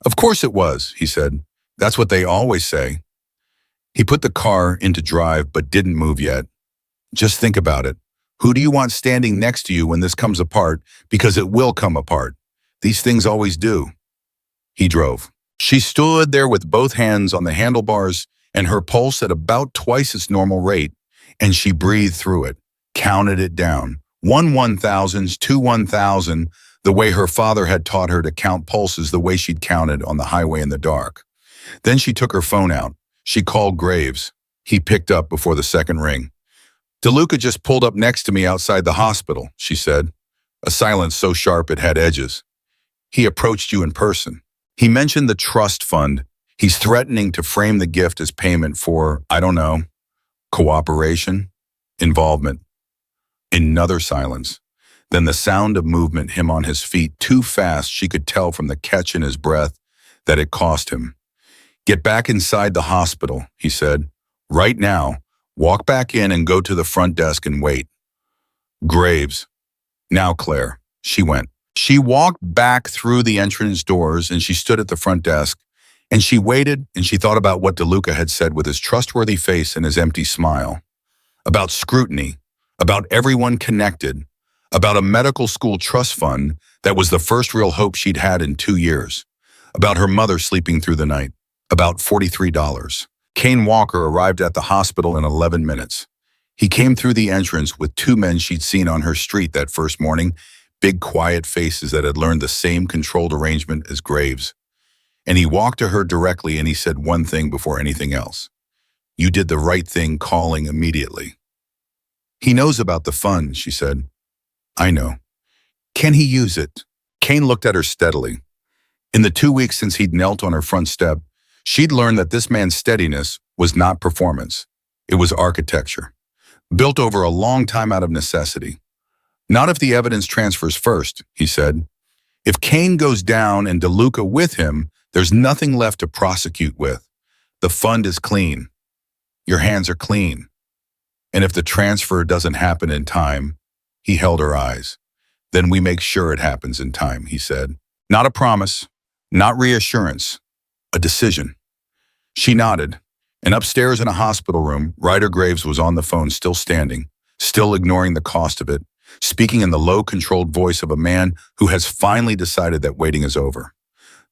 Speaker 1: "Of course it was," he said. "That's what they always say." He put the car into drive but didn't move yet. "Just think about it. Who do you want standing next to you when this comes apart? Because it will come apart. These things always do." He drove. She stood there with both hands on the handlebars and her pulse at about twice its normal rate, and she breathed through it, counted it down. 1 1,000s, 2 1,000, the way her father had taught her to count pulses, the way she'd counted on the highway in the dark. Then she took her phone out. She called Graves. He picked up before the second ring. "DeLuca just pulled up next to me outside the hospital," she said, a silence so sharp it had edges. "He approached you in person. He mentioned the trust fund. He's threatening to frame the gift as payment for, I don't know, cooperation, involvement." Another silence. Then the sound of movement, him on his feet, too fast she could tell from the catch in his breath that it cost him. "Get back inside the hospital," he said. "Right now. Walk back in and go to the front desk and wait." Graves. "Now, Claire." She went. She walked back through the entrance doors and she stood at the front desk. And she waited and she thought about what DeLuca had said with his trustworthy face and his empty smile. About scrutiny. About everyone connected, about a medical school trust fund that was the first real hope she'd had in 2 years, about her mother sleeping through the night, about $43. Kane Walker arrived at the hospital in 11 minutes. He came through the entrance with 2 men she'd seen on her street that first morning, big quiet faces that had learned the same controlled arrangement as Graves. And he walked to her directly and he said one thing before anything else. "You did the right thing calling immediately." "He knows about the fund," she said. "I know. Can he use it?" Kane looked at her steadily. In the 2 weeks since he'd knelt on her front step, she'd learned that this man's steadiness was not performance. It was architecture, built over a long time out of necessity. "Not if the evidence transfers first," he said. "If Kane goes down and DeLuca with him, there's nothing left to prosecute with. The fund is clean. Your hands are clean. And if the transfer doesn't happen in time," he held her eyes, "then we make sure it happens in time," he said. Not a promise, not reassurance, a decision. She nodded, and upstairs in a hospital room, Ryder Graves was on the phone, still standing, still ignoring the cost of it, speaking in the low, controlled voice of a man who has finally decided that waiting is over.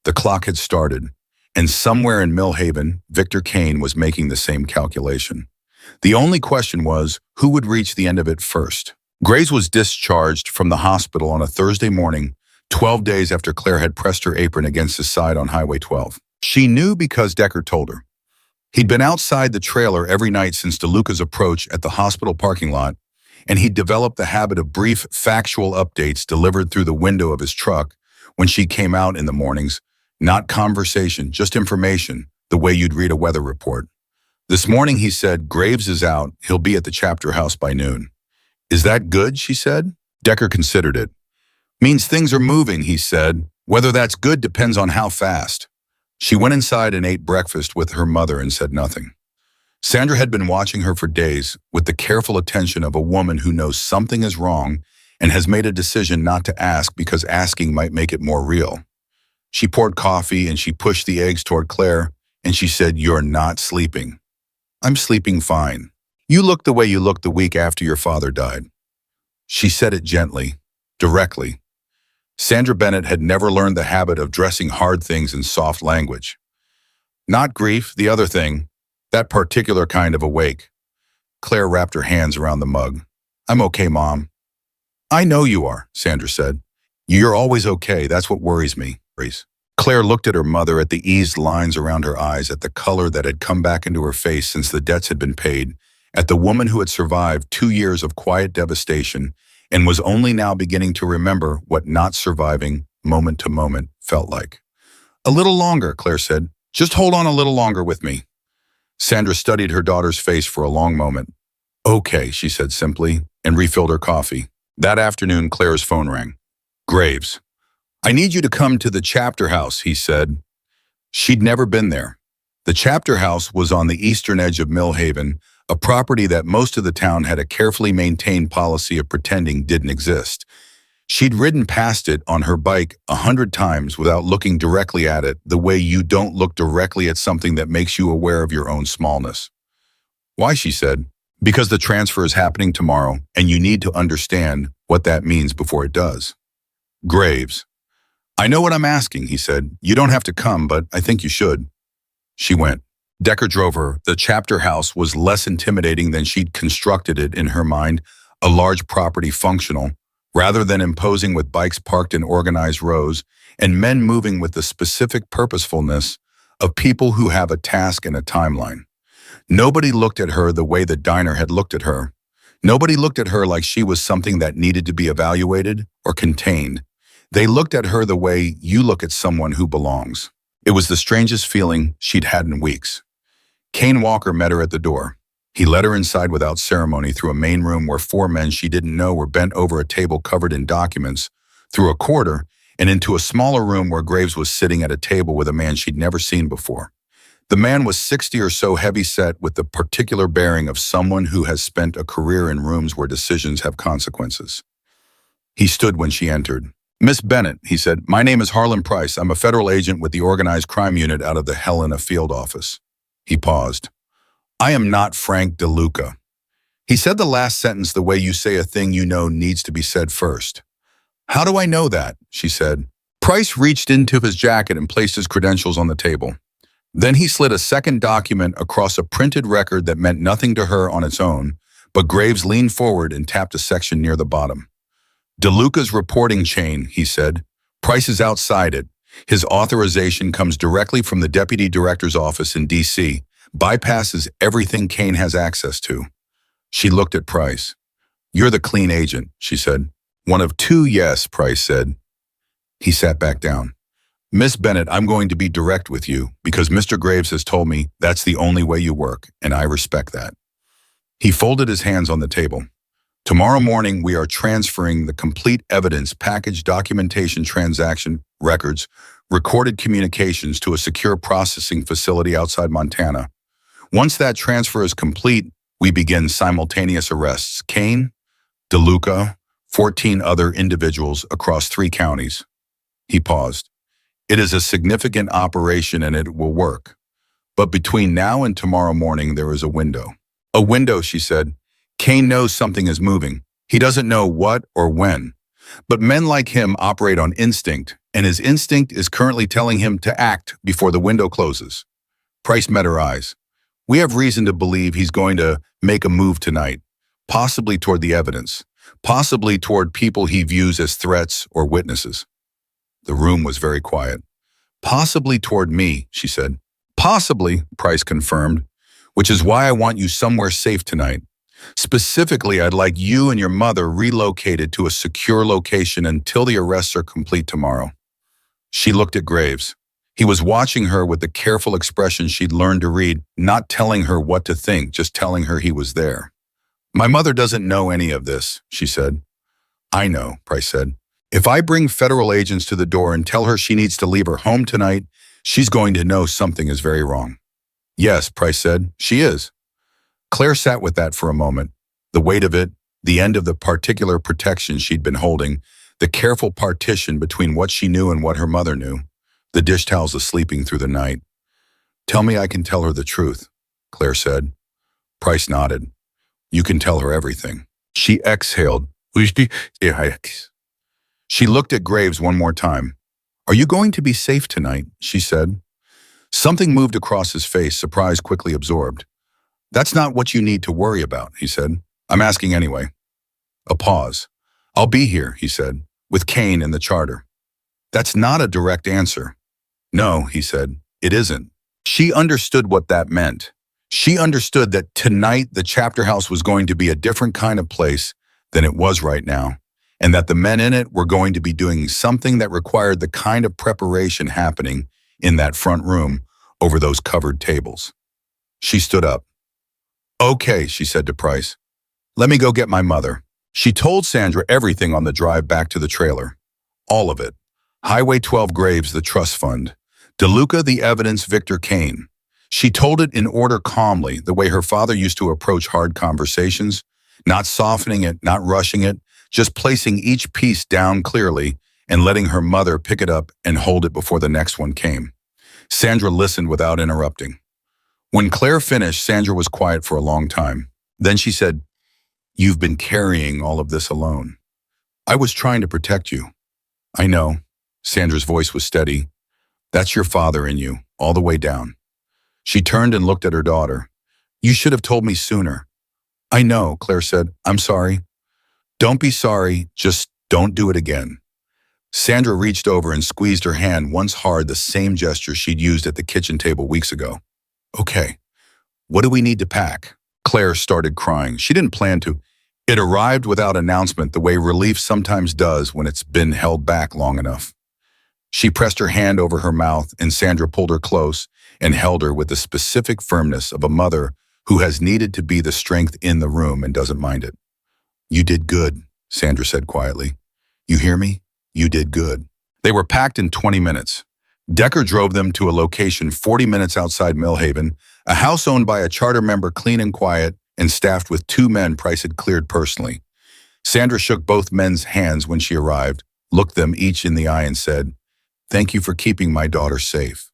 Speaker 1: The clock had started, and somewhere in Millhaven, Victor Kane was making the same calculation. The only question was, who would reach the end of it first? Graves was discharged from the hospital on a Thursday morning, 12 days after Claire had pressed her apron against his side on Highway 12. She knew because Decker told her. He'd been outside the trailer every night since DeLuca's approach at the hospital parking lot, and he'd developed the habit of brief, factual updates delivered through the window of his truck when she came out in the mornings. Not conversation, just information, the way you'd read a weather report. This morning, he said, "Graves is out. He'll be at the chapter house by noon." "Is that good?" she said. Decker considered it. Means things are moving, he said. Whether that's good depends on how fast. She went inside and ate breakfast with her mother and said nothing. Sandra had been watching her for days with the careful attention of a woman who knows something is wrong and has made a decision not to ask because asking might make it more real. She poured coffee and she pushed the eggs toward Claire and she said, "You're not sleeping." "I'm sleeping fine. You look the way you looked the week after your father died." She said it gently, directly. Sandra Bennett had never learned the habit of dressing hard things in soft language. Not grief, the other thing, that particular kind of awake. Claire wrapped her hands around the mug. "I'm okay, Mom." "I know you are," Sandra said. "You're always okay, that's what worries me." Claire looked at her mother, at the eased lines around her eyes, at the color that had come back into her face since the debts had been paid, at the woman who had survived 2 years of quiet devastation and was only now beginning to remember what not surviving, moment to moment, felt like. "A little longer," Claire said. "Just hold on a little longer with me." Sandra studied her daughter's face for a long moment. "Okay," she said simply, and refilled her coffee. That afternoon, Claire's phone rang. "Graves. I need you to come to the chapter house," he said. She'd never been there. The chapter house was on the eastern edge of Millhaven, a property that most of the town had a carefully maintained policy of pretending didn't exist. She'd ridden past it on her bike 100 times without looking directly at it, the way you don't look directly at something that makes you aware of your own smallness. "Why?" she said. "Because the transfer is happening tomorrow, and you need to understand what that means before it does." "Graves. I know what I'm asking," he said. "You don't have to come, but I think you should." She went. Decker drove her. The chapter house was less intimidating than she'd constructed it in her mind, a large property functional, rather than imposing, with bikes parked in organized rows and men moving with the specific purposefulness of people who have a task and a timeline. Nobody looked at her the way the diner had looked at her. Nobody looked at her like she was something that needed to be evaluated or contained. They looked at her the way you look at someone who belongs. It was the strangest feeling she'd had in weeks. Kane Walker met her at the door. He led her inside without ceremony, through a main room where 4 men she didn't know were bent over a table covered in documents, through a corridor, and into a smaller room where Graves was sitting at a table with a man she'd never seen before. The man was 60 or so, heavy-set, with the particular bearing of someone who has spent a career in rooms where decisions have consequences. He stood when she entered. "Miss Bennett," he said, "my name is Harlan Price. I'm a federal agent with the Organized Crime Unit out of the Helena field office." He paused. "I am not Frank DeLuca." He said the last sentence the way you say a thing you know needs to be said first. "How do I know that?" she said. Price reached into his jacket and placed his credentials on the table. Then he slid a second document across a printed record that meant nothing to her on its own, but Graves leaned forward and tapped a section near the bottom. "DeLuca's reporting chain," he said. "Price is outside it. His authorization comes directly from the Deputy Director's office in D.C., bypasses everything Kane has access to." She looked at Price. "You're the clean agent," she said. "One of 2, yes," Price said. He sat back down. "Miss Bennett, I'm going to be direct with you because Mr. Graves has told me that's the only way you work, and I respect that." He folded his hands on the table. "Tomorrow morning, we are transferring the complete evidence package, documentation, transaction records, recorded communications to a secure processing facility outside Montana. Once that transfer is complete, we begin simultaneous arrests. Kane, DeLuca, 14 other individuals across 3 counties." He paused. "It is a significant operation and it will work. But between now and tomorrow morning, there is a window." "A window," she said. "Kane knows something is moving. He doesn't know what or when. But men like him operate on instinct, and his instinct is currently telling him to act before the window closes." Price met her eyes. "We have reason to believe he's going to make a move tonight, possibly toward the evidence, possibly toward people he views as threats or witnesses." The room was very quiet. "Possibly toward me," she said. "Possibly," Price confirmed, "which is why I want you somewhere safe tonight. Specifically, I'd like you and your mother relocated to a secure location until the arrests are complete tomorrow." She looked at Graves. He was watching her with the careful expression she'd learned to read, not telling her what to think, just telling her he was there. "My mother doesn't know any of this," she said. I know, Price said. If I bring federal agents to the door and tell her she needs to leave her home tonight, she's going to know something is very wrong. Yes, Price said, she is. Claire sat with that for a moment. The weight of it, the end of the particular protection she'd been holding, the careful partition between what she knew and what her mother knew, the dish towels sleeping through the night. Tell me I can tell her the truth, Claire said. Price nodded. You can tell her everything. She exhaled. She looked at Graves one more time. Are you going to be safe tonight? She said. Something moved across his face, surprise quickly absorbed. That's not what you need to worry about, he said. I'm asking anyway. A pause. I'll be here, he said, with Kane in the charter. That's not a direct answer. No, he said, it isn't. She understood what that meant. She understood that tonight the chapter house was going to be a different kind of place than it was right now, and that the men in it were going to be doing something that required the kind of preparation happening in that front room over those covered tables. She stood up. Okay, she said to Price. Let me go get my mother. She told Sandra everything on the drive back to the trailer. All of it. Highway 12 Graves, the trust fund. DeLuca, the evidence, Victor Kane. She told it in order calmly, the way her father used to approach hard conversations, not softening it, not rushing it, just placing each piece down clearly and letting her mother pick it up and hold it before the next one came. Sandra listened without interrupting. When Claire finished, Sandra was quiet for a long time. Then she said, You've been carrying all of this alone. I was trying to protect you. I know. Sandra's voice was steady. That's your father in you, all the way down. She turned and looked at her daughter. You should have told me sooner. I know, Claire said. I'm sorry. Don't be sorry, just don't do it again. Sandra reached over and squeezed her hand once hard, the same gesture she'd used at the kitchen table weeks ago. Okay, what do we need to pack? Claire started crying. She didn't plan to. It arrived without announcement, the way relief sometimes does when it's been held back long enough. She pressed her hand over her mouth, and Sandra pulled her close and held her with the specific firmness of a mother who has needed to be the strength in the room and doesn't mind it. You did good, Sandra said quietly. You hear me? You did good. They were packed in 20 minutes. Decker drove them to a location 40 minutes outside Millhaven, a house owned by a charter member, clean and quiet, and staffed with 2 men Price had cleared personally. Sandra shook both men's hands when she arrived, looked them each in the eye and said, Thank you for keeping my daughter safe.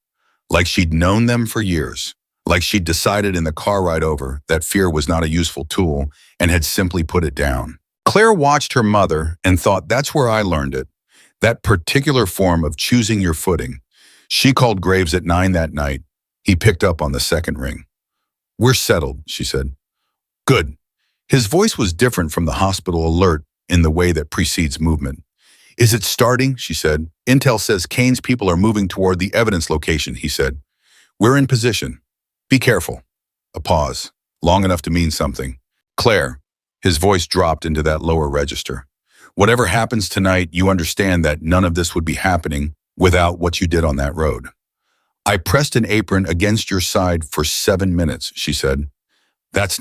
Speaker 1: Like she'd known them for years. Like she'd decided in the car ride over that fear was not a useful tool and had simply put it down. Claire watched her mother and thought, that's where I learned it. That particular form of choosing your footing. She called Graves at 9 that night. He picked up on the second ring. We're settled, she said. Good. His voice was different from the hospital alert in the way that precedes movement. Is it starting? She said. Intel says Kane's people are moving toward the evidence location, he said. We're in position. Be careful. A pause, long enough to mean something. Claire, his voice dropped into that lower register. Whatever happens tonight, you understand that none of this would be happening without what you did on that road. I pressed an apron against your side for 7 minutes, she said. That's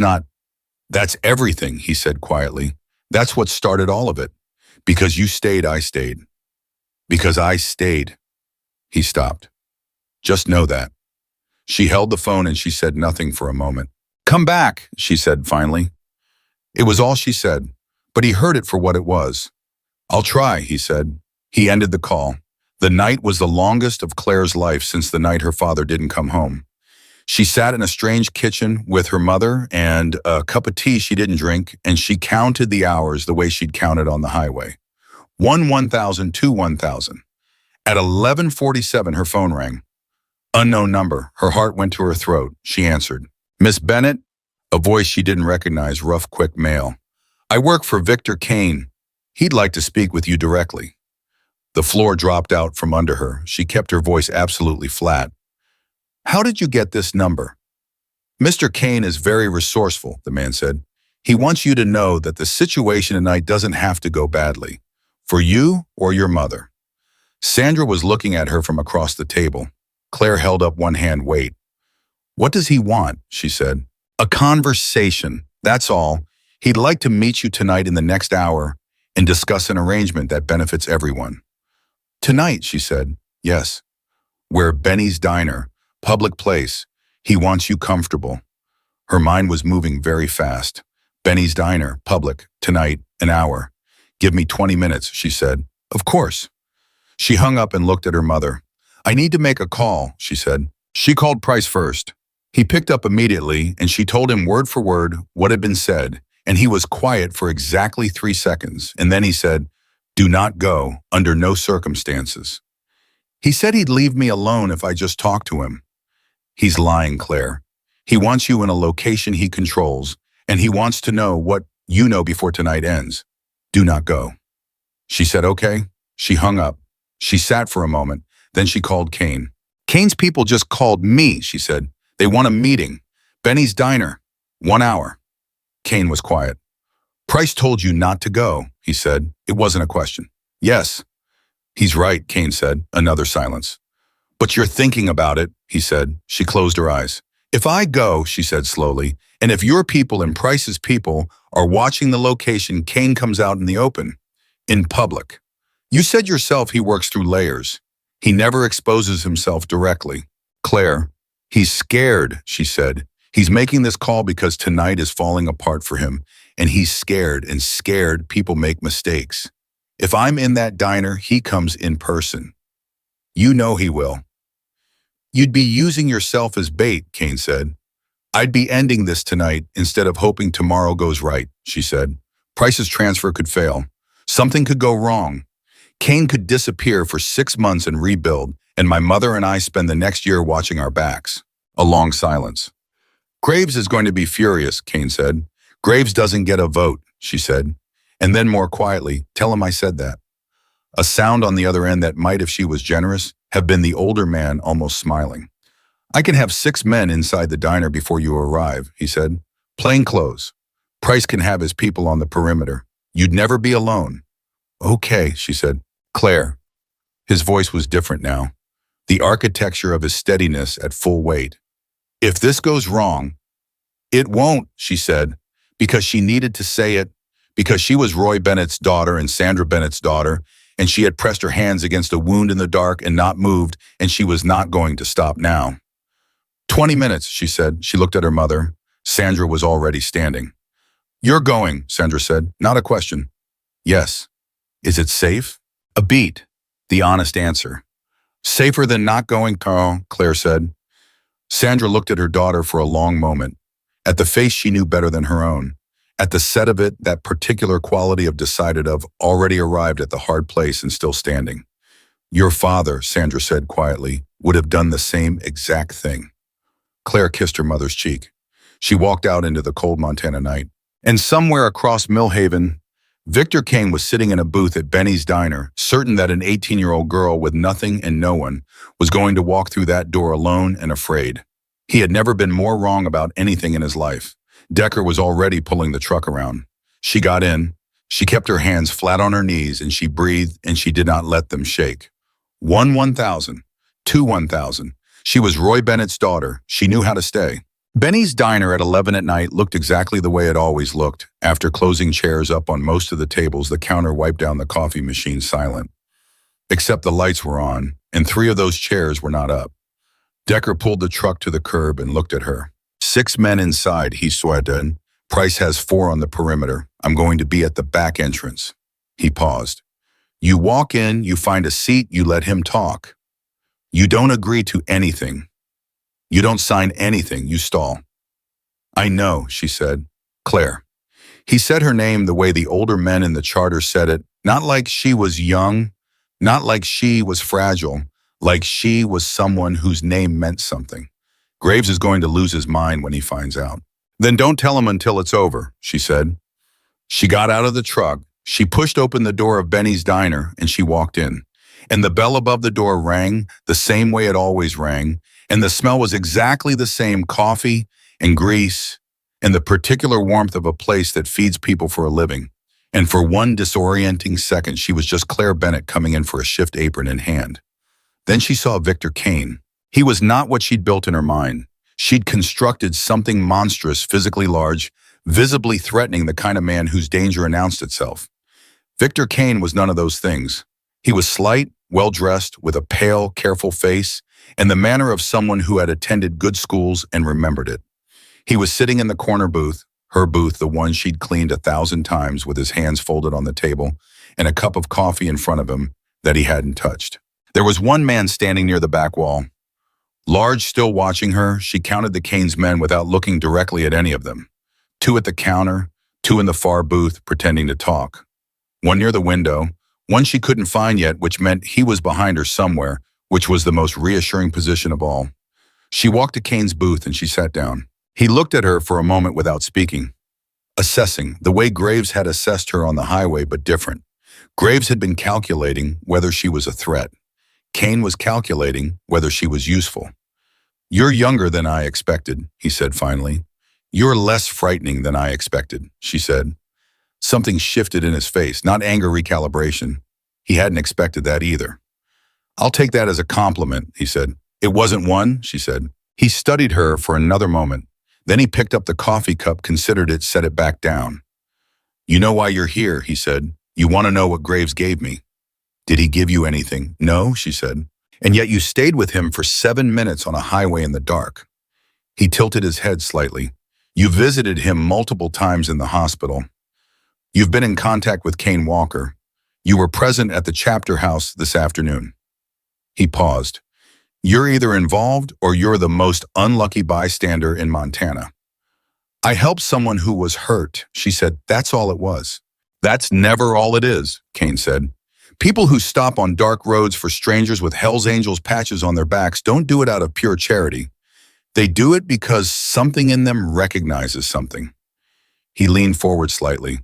Speaker 1: everything, he said quietly. That's what started all of it. Because you stayed, I stayed. Because I stayed. He stopped. Just know that. She held the phone and she said nothing for a moment. Come back, she said finally. It was all she said, but he heard it for what it was. I'll try, he said. He ended the call. The night was the longest of Claire's life since the night her father didn't come home. She sat in a strange kitchen with her mother and a cup of tea she didn't drink, and she counted the hours the way she'd counted on the highway. 1,000, 2, 1,000. At 11:47, her phone rang. Unknown number. Her heart went to her throat. She answered. Miss Bennett? A voice she didn't recognize, rough, quick male. I work for Victor Kane. He'd like to speak with you directly. The floor dropped out from under her. She kept her voice absolutely flat. How did you get this number? Mr. Kane is very resourceful, the man said. He wants you to know that the situation tonight doesn't have to go badly. For you or your mother. Sandra was looking at her from across the table. Claire held up one hand. Wait. What does he want? She said. A conversation. That's all. He'd like to meet you tonight in the next hour. and discuss an arrangement that benefits everyone. Tonight, she said. Yes. We're Benny's Diner, public place. He wants you comfortable. Her mind was moving very fast. Benny's Diner, public, tonight, an hour. Give me 20 minutes, she said. Of course. She hung up and looked at her mother. I need to make a call, she said. She called Price first. He picked up immediately, and she told him word for word what had been said, and he was quiet for exactly 3 seconds, and then he said, do not go, under no circumstances. He said he'd leave me alone if I just talked to him. He's lying, Claire. He wants you in a location he controls, and he wants to know what you know before tonight ends. Do not go. She said, okay. She hung up. She sat for a moment, then she called Kane. Kane's people just called me, she said. They want a meeting. Benny's Diner. 1 hour. Kane was quiet. Price told you not to go, he said. It wasn't a question. Yes. He's right, Kane said. Another silence. But you're thinking about it, he said. She closed her eyes. If I go, she said slowly, and if your people and Price's people are watching the location, Kane comes out in the open, in public. You said yourself he works through layers. He never exposes himself directly. Claire, he's scared, she said. He's making this call because tonight is falling apart for him, and he's scared, and scared people make mistakes. If I'm in that diner, he comes in person. You know he will. You'd be using yourself as bait, Kane said. I'd be ending this tonight instead of hoping tomorrow goes right, she said. Price's transfer could fail. Something could go wrong. Kane could disappear for 6 months and rebuild, and my mother and I spend the next year watching our backs. A long silence. Graves is going to be furious, Kane said. Graves doesn't get a vote, she said. And then more quietly, tell him I said that. A sound on the other end that might, if she was generous, have been the older man almost smiling. I can have 6 men inside the diner before you arrive, he said. Plain clothes. Price can have his people on the perimeter. You'd never be alone. Okay, she said. Claire. His voice was different now. The architecture of his steadiness at full weight. If this goes wrong, it won't, she said, because she needed to say it, because she was Roy Bennett's daughter and Sandra Bennett's daughter, and she had pressed her hands against a wound in the dark and not moved, and she was not going to stop now. 20 minutes, she said. She looked at her mother. Sandra was already standing. You're going, Sandra said. Not a question. Yes. Is it safe? A beat. The honest answer. Safer than not going, Carl, Claire said. Sandra looked at her daughter for a long moment, at the face she knew better than her own. At the set of it, that particular quality of decided of already arrived at the hard place and still standing. Your father, Sandra said quietly, would have done the same exact thing. Claire kissed her mother's cheek. She walked out into the cold Montana night. And somewhere across Millhaven, Victor Kane was sitting in a booth at Benny's Diner, certain that an 18-year-old girl with nothing and no one was going to walk through that door alone and afraid. He had never been more wrong about anything in his life. Decker was already pulling the truck around. She got in. She kept her hands flat on her knees, and she breathed, and she did not let them shake. 1,000. 1,000. She was Roy Bennett's daughter. She knew how to stay. Benny's Diner at 11 at night looked exactly the way it always looked. After closing chairs up on most of the tables, the counter wiped down the coffee machine silent. Except the lights were on, and 3 of those chairs were not up. Decker pulled the truck to the curb and looked at her. 6 men inside, he sweated. Price has 4 on the perimeter. I'm going to be at the back entrance. He paused. You walk in, you find a seat, you let him talk. You don't agree to anything. You don't sign anything, you stall. I know, she said. Claire. He said her name the way the older men in the charter said it, not like she was young, not like she was fragile, like she was someone whose name meant something. Graves is going to lose his mind when he finds out. Then don't tell him until it's over, she said. She got out of the truck. She pushed open the door of Benny's Diner and she walked in. And the bell above the door rang the same way it always rang, and the smell was exactly the same, coffee and grease and the particular warmth of a place that feeds people for a living. And for one disorienting second, she was just Claire Bennett coming in for a shift apron in hand. Then she saw Victor Kane. He was not what she'd built in her mind. She'd constructed something monstrous, physically large, visibly threatening the kind of man whose danger announced itself. Victor Kane was none of those things. He was slight, well-dressed, with a pale, careful face, and the manner of someone who had attended good schools and remembered it. He was sitting in the corner booth, her booth, the one she'd cleaned 1,000 times, with his hands folded on the table and a cup of coffee in front of him that he hadn't touched. There was one man standing near the back wall. Large, still watching her, she counted the Kane's men without looking directly at any of them. 2 at the counter, 2 in the far booth, pretending to talk. One near the window, one she couldn't find yet, which meant he was behind her somewhere, which was the most reassuring position of all. She walked to Kane's booth and she sat down. He looked at her for a moment without speaking, assessing, the way Graves had assessed her on the highway, but different. Graves had been calculating whether she was a threat. Kane was calculating whether she was useful. "You're younger than I expected," he said finally. "You're less frightening than I expected," she said. Something shifted in his face, not anger, recalibration. He hadn't expected that either. "I'll take that as a compliment," he said. "It wasn't one," she said. He studied her for another moment. Then he picked up the coffee cup, considered it, set it back down. "You know why you're here," he said. "You want to know what Graves gave me." "Did he give you anything?" "No," she said. "And yet you stayed with him for 7 minutes on a highway in the dark." He tilted his head slightly. "You visited him multiple times in the hospital. You've been in contact with Kane Walker. You were present at the chapter house this afternoon." He paused. "You're either involved or you're the most unlucky bystander in Montana." "I helped someone who was hurt," she said. "That's all it was." "That's never all it is," Kane said. "People who stop on dark roads for strangers with Hell's Angels patches on their backs don't do it out of pure charity. They do it because something in them recognizes something." He leaned forward slightly.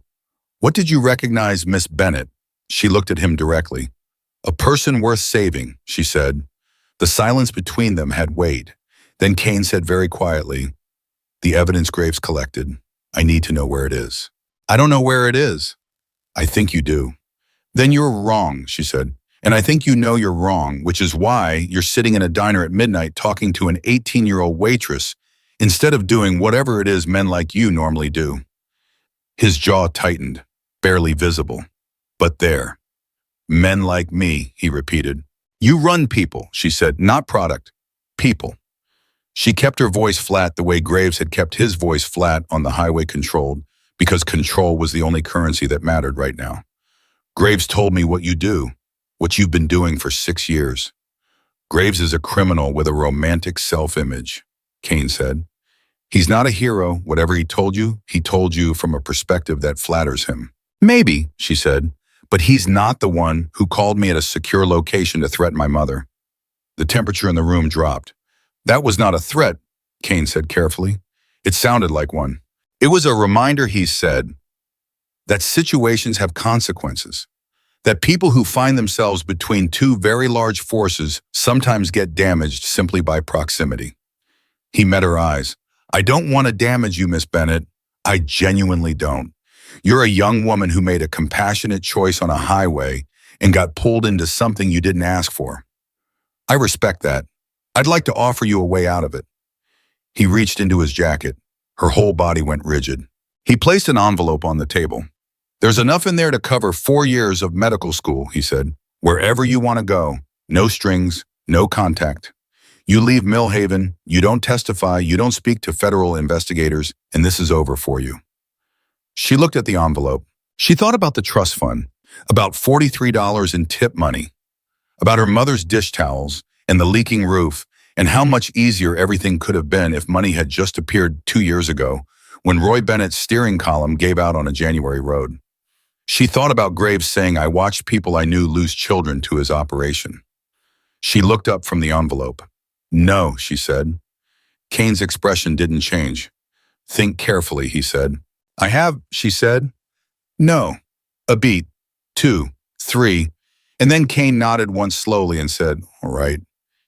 Speaker 1: "What did you recognize, Miss Bennett?" She looked at him directly. "A person worth saving," she said. The silence between them had weight. Then Kane said very quietly, "The evidence Graves collected. I need to know where it is." "I don't know where it is." "I think you do." "Then you're wrong," she said. "And I think you know you're wrong, which is why you're sitting in a diner at midnight talking to an 18-year-old waitress instead of doing whatever it is men like you normally do." His jaw tightened, barely visible, but there. "Men like me," he repeated. "You run people," she said, "not product. People." She kept her voice flat the way Graves had kept his voice flat on the highway controlled, because control was the only currency that mattered right now. "Graves told me what you do, what you've been doing for 6 years. Graves is a criminal with a romantic self-image," Kane said. "He's not a hero. Whatever he told you from a perspective that flatters him." "Maybe," she said, "but he's not the one who called me at a secure location to threaten my mother." The temperature in the room dropped. "That was not a threat," Kane said carefully. "It sounded like one. It was a reminder," he said, "that situations have consequences, that people who find themselves between 2 very large forces sometimes get damaged simply by proximity." He met her eyes. "I don't want to damage you, Miss Bennett. I genuinely don't. You're a young woman who made a compassionate choice on a highway and got pulled into something you didn't ask for. I respect that. I'd like to offer you a way out of it." He reached into his jacket. Her whole body went rigid. He placed an envelope on the table. "There's enough in there to cover 4 years of medical school," he said. "Wherever you want to go. No strings, no contact. You leave Millhaven, you don't testify, you don't speak to federal investigators, and this is over for you." She looked at the envelope. She thought about the trust fund, about $43 in tip money, about her mother's dish towels and the leaking roof, and how much easier everything could have been if money had just appeared 2 years ago when Roy Bennett's steering column gave out on a January road. She thought about Graves saying, "I watched people I knew lose children to his operation." She looked up from the envelope. "No," she said. Kane's expression didn't change. "Think carefully," he said. "I have," she said. "No." A beat. 2. 3. And then Kane nodded once slowly and said, "All right."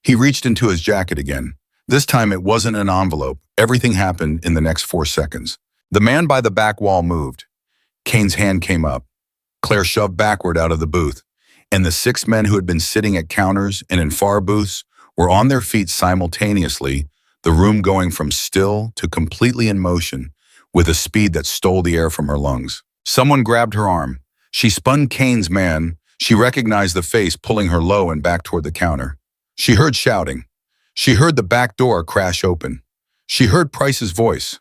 Speaker 1: He reached into his jacket again. This time it wasn't an envelope. Everything happened in the next 4 seconds. The man by the back wall moved. Kane's hand came up. Claire shoved backward out of the booth, and the 6 men who had been sitting at counters and in far booths were on their feet simultaneously, the room going from still to completely in motion with a speed that stole the air from her lungs. Someone grabbed her arm. She spun Kane's man. She recognized the face pulling her low and back toward the counter. She heard shouting. She heard the back door crash open. She heard Price's voice.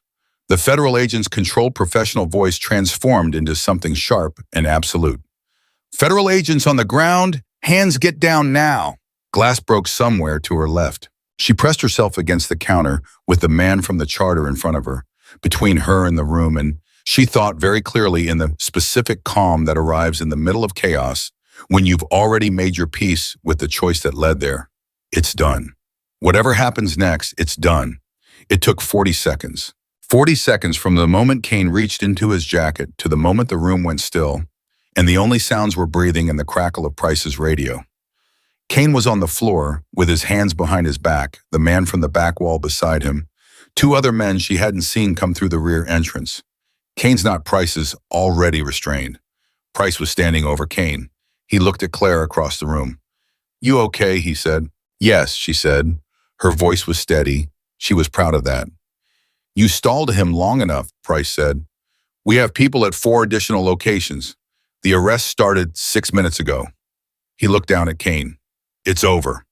Speaker 1: The federal agent's controlled professional voice transformed into something sharp and absolute. Federal agents on the ground, hands get down now. Glass broke somewhere to her left. She pressed herself against the counter with the man from the charter in front of her, between her and the room, and she thought very clearly in the specific calm that arrives in the middle of chaos when you've already made your peace with the choice that led there. It's done. Whatever happens next, it's done. It took 40 seconds. 40 seconds from the moment Kane reached into his jacket to the moment the room went still, and the only sounds were breathing and the crackle of Price's radio. Kane was on the floor with his hands behind his back, the man from the back wall beside him, two other men she hadn't seen come through the rear entrance. Kane's not Price's, already restrained. Price was standing over Kane. He looked at Claire across the room. "You okay?" he said. "Yes," she said. Her voice was steady. She was proud of that. "You stalled him long enough," Price said. "We have people at 4 additional locations. The arrest started 6 minutes ago." He looked down at Kane. "It's over."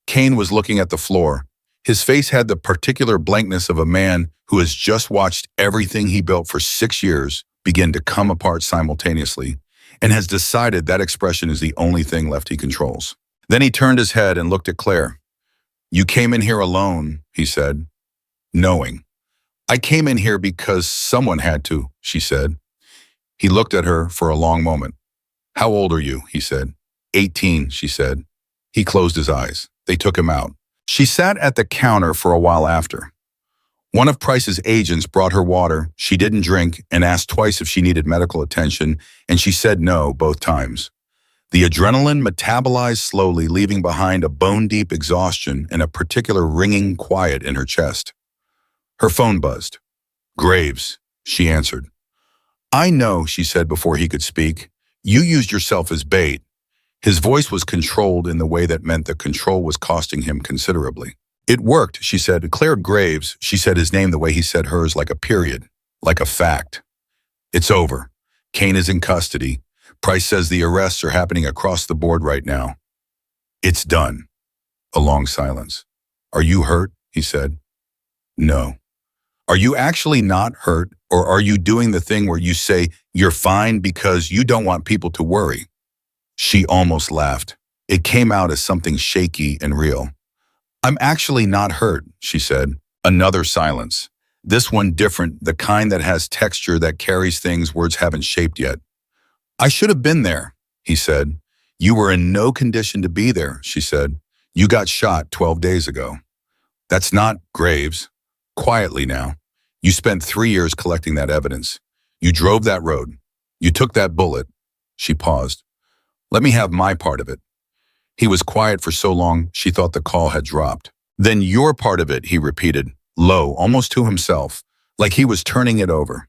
Speaker 1: Kane was looking at the floor. His face had the particular blankness of a man who has just watched everything he built for 6 years begin to come apart simultaneously and has decided that expression is the only thing left he controls. Then he turned his head and looked at Claire. "You came in here alone," he said, knowing. "I came in here because someone had to," she said. He looked at her for a long moment. "How old are you?" he said. 18, she said. He closed his eyes. They took him out. She sat at the counter for a while after. One of Price's agents brought her water. She didn't drink and asked twice if she needed medical attention, and she said no both times. The adrenaline metabolized slowly, leaving behind a bone-deep exhaustion and a particular ringing quiet in her chest. Her phone buzzed. "Graves," she answered. "I know," she said before he could speak. "You used yourself as bait." His voice was controlled in the way that meant the control was costing him considerably. "It worked," she said. "Declared Graves." She said his name the way he said hers, like a period, like a fact. "It's over. Kane is in custody. Price says the arrests are happening across the board right now." "It's done." A long silence. "Are you hurt?" he said. "No." "Are you actually not hurt, or are you doing the thing where you say you're fine because you don't want people to worry?" She almost laughed. It came out as something shaky and real. "I'm actually not hurt," she said. Another silence. This one different, the kind that has texture that carries things words haven't shaped yet. "I should have been there," he said. "You were in no condition to be there," she said. "You got shot 12 days ago. That's not Graves. Quietly now. You spent 3 years collecting that evidence. You drove that road. You took that bullet." She paused. "Let me have my part of it." He was quiet for so long she thought the call had dropped. "Then your part of it," he repeated, low, almost to himself, like he was turning it over.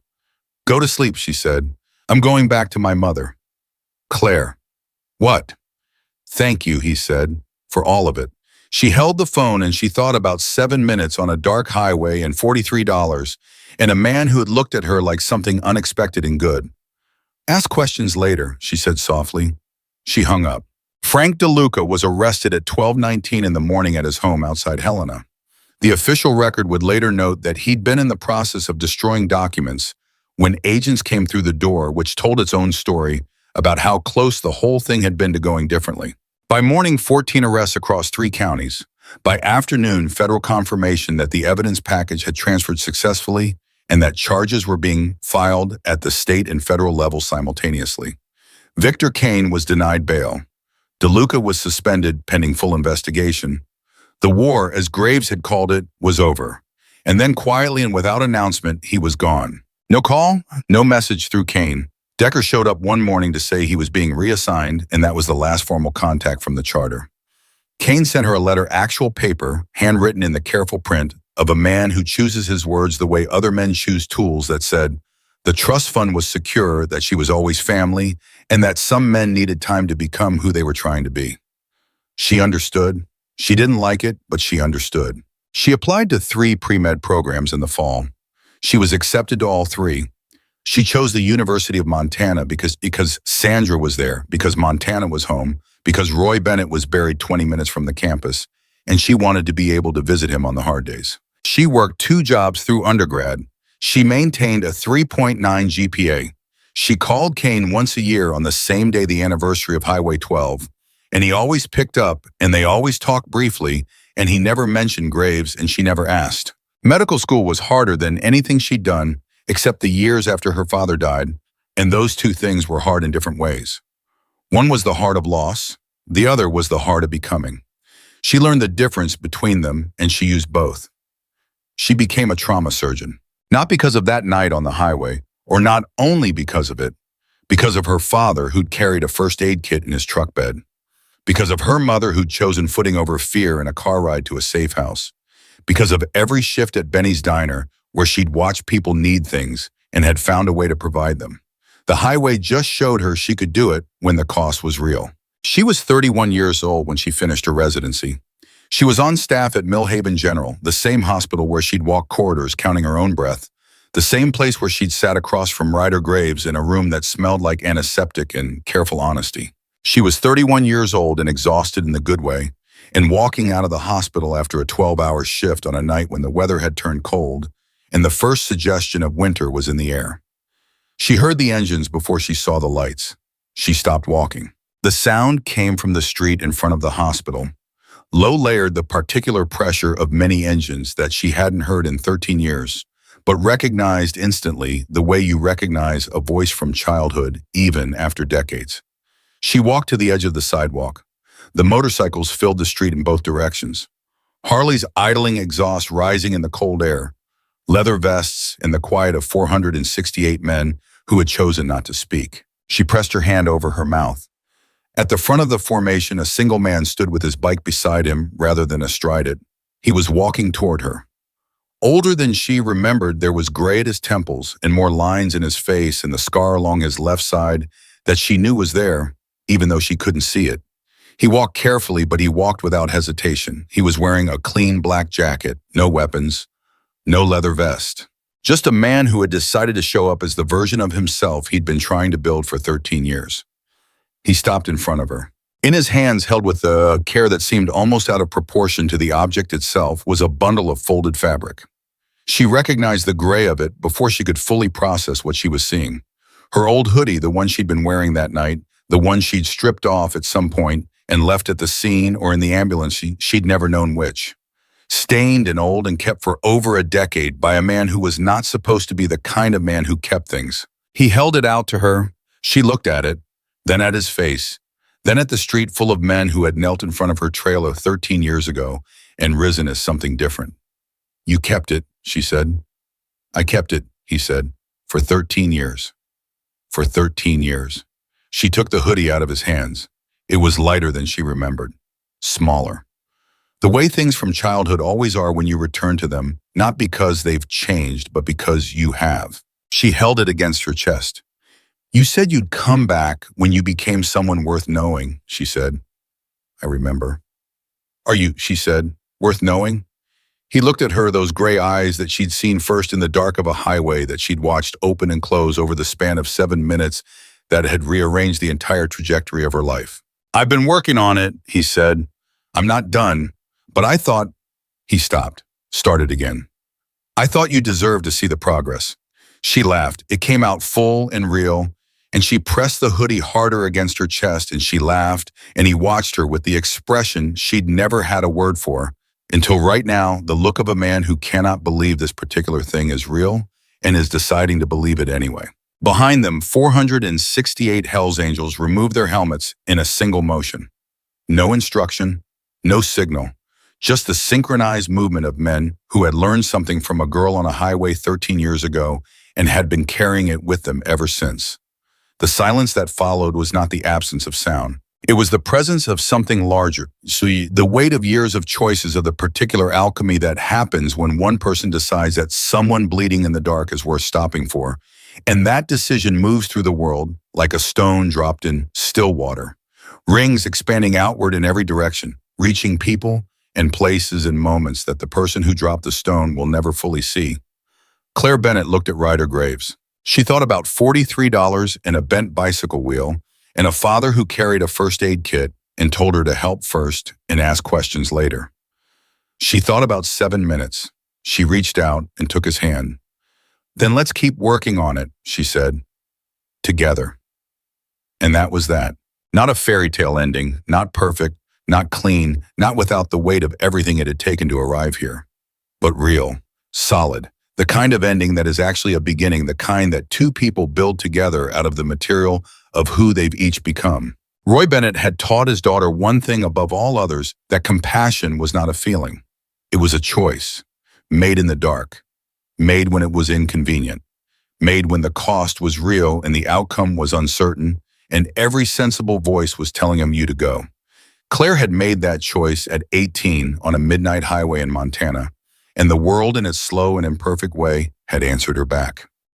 Speaker 1: "Go to sleep," she said. "I'm going back to my mother." "Claire." "What?" "Thank you," he said, "for all of it." She held the phone and she thought about 7 minutes on a dark highway and $43, and a man who had looked at her like something unexpected and good. "Ask questions later," she said softly. She hung up. Frank DeLuca was arrested at 12:19 in the morning at his home outside Helena. The official record would later note that he'd been in the process of destroying documents when agents came through the door, which told its own story about how close the whole thing had been to going differently. By morning, 14 arrests across 3 counties. By afternoon, federal confirmation that the evidence package had transferred successfully and that charges were being filed at the state and federal level simultaneously. Victor Kane was denied bail. DeLuca was suspended pending full investigation. The war, as Graves had called it, was over. And then quietly and without announcement, he was gone. No call, no message through Kane. Decker showed up one morning to say he was being reassigned, and that was the last formal contact from the charter. Kane sent her a letter, actual paper, handwritten in the careful print of a man who chooses his words the way other men choose tools, that said, the trust fund was secure, that she was always family, and that some men needed time to become who they were trying to be. She understood. She didn't like it, but she understood. She applied to 3 pre-med programs in the fall. She was accepted to all 3. She chose the University of Montana because Sandra was there, because Montana was home, because Roy Bennett was buried 20 minutes from the campus, and she wanted to be able to visit him on the hard days. She worked 2 jobs through undergrad. She maintained a 3.9 GPA. She called Kane once a year on the same day the anniversary of Highway 12, and he always picked up, and they always talked briefly, and he never mentioned Graves, and she never asked. Medical school was harder than anything she'd done, except the years after her father died, and those 2 things were hard in different ways. One was the heart of loss, the other was the heart of becoming. She learned the difference between them, and she used both. She became a trauma surgeon, not because of that night on the highway, or not only because of it, because of her father who'd carried a first aid kit in his truck bed, because of her mother who'd chosen footing over fear in a car ride to a safe house, because of every shift at Benny's Diner where she'd watched people need things and had found a way to provide them. The highway just showed her she could do it when the cost was real. She was 31 years old when she finished her residency. She was on staff at Millhaven General, the same hospital where she'd walked corridors counting her own breath, the same place where she'd sat across from Ryder Graves in a room that smelled like antiseptic and careful honesty. She was 31 years old and exhausted in the good way, and walking out of the hospital after a 12-hour shift on a night when the weather had turned cold, and the first suggestion of winter was in the air. She heard the engines before she saw the lights. She stopped walking. The sound came from the street in front of the hospital, low-layered the particular pressure of many engines that she hadn't heard in 13 years, but recognized instantly the way you recognize a voice from childhood, even after decades. She walked to the edge of the sidewalk. The motorcycles filled the street in both directions. Harley's idling exhaust rising in the cold air, leather vests and the quiet of 468 men who had chosen not to speak. She pressed her hand over her mouth. At the front of the formation, a single man stood with his bike beside him rather than astride it. He was walking toward her. Older than she remembered, there was gray at his temples and more lines in his face and the scar along his left side that she knew was there, even though she couldn't see it. He walked carefully, but he walked without hesitation. He was wearing a clean black jacket, no weapons, no leather vest. Just a man who had decided to show up as the version of himself he'd been trying to build for 13 years. He stopped in front of her. In his hands, held with a care that seemed almost out of proportion to the object itself, was a bundle of folded fabric. She recognized the gray of it before she could fully process what she was seeing. Her old hoodie, the one she'd been wearing that night, the one she'd stripped off at some point and left at the scene or in the ambulance, she'd never known which. Stained and old and kept for over a decade by a man who was not supposed to be the kind of man who kept things. He held it out to her. She looked at it, then at his face, then at the street full of men who had knelt in front of her trailer 13 years ago and risen as something different. "You kept it," she said. "I kept it," he said, "for 13 years. For 13 years. She took the hoodie out of his hands. It was lighter than she remembered, smaller. The way things from childhood always are when you return to them, not because they've changed, but because you have. She held it against her chest. "You said you'd come back when you became someone worth knowing," she said. "I remember." "Are you," she said, "worth knowing?" He looked at her, those gray eyes that she'd seen first in the dark of a highway that she'd watched open and close over the span of 7 minutes that had rearranged the entire trajectory of her life. "I've been working on it," he said. "I'm not done, but I thought—" He stopped, started again. "I thought you deserved to see the progress." She laughed. It came out full and real, and she pressed the hoodie harder against her chest, and she laughed, and he watched her with the expression she'd never had a word for, until right now, the look of a man who cannot believe this particular thing is real and is deciding to believe it anyway. Behind them, 468 Hells Angels removed their helmets in a single motion. No instruction, no signal, just the synchronized movement of men who had learned something from a girl on a highway 13 years ago and had been carrying it with them ever since. The silence that followed was not the absence of sound. It was the presence of something larger. The weight of years of choices of the particular alchemy that happens when one person decides that someone bleeding in the dark is worth stopping for. And that decision moves through the world like a stone dropped in still water. Rings expanding outward in every direction, reaching people and places and moments that the person who dropped the stone will never fully see. Claire Bennett looked at Ryder Graves. She thought about $43 and a bent bicycle wheel and a father who carried a first aid kit and told her to help first and ask questions later. She thought about 7 minutes. She reached out and took his hand. Then let's keep working on it, she said, together. And that was that. Not a fairy tale ending, not perfect, not clean, not without the weight of everything it had taken to arrive here. But real, solid, the kind of ending that is actually a beginning, the kind that two people build together out of the material of who they've each become. Roy Bennett had taught his daughter one thing above all others, that compassion was not a feeling. It was a choice, made in the dark, made when it was inconvenient, made when the cost was real and the outcome was uncertain, and every sensible voice was telling him you to go. Claire had made that choice at 18 on a midnight highway in Montana, and the world in its slow and imperfect way had answered her back.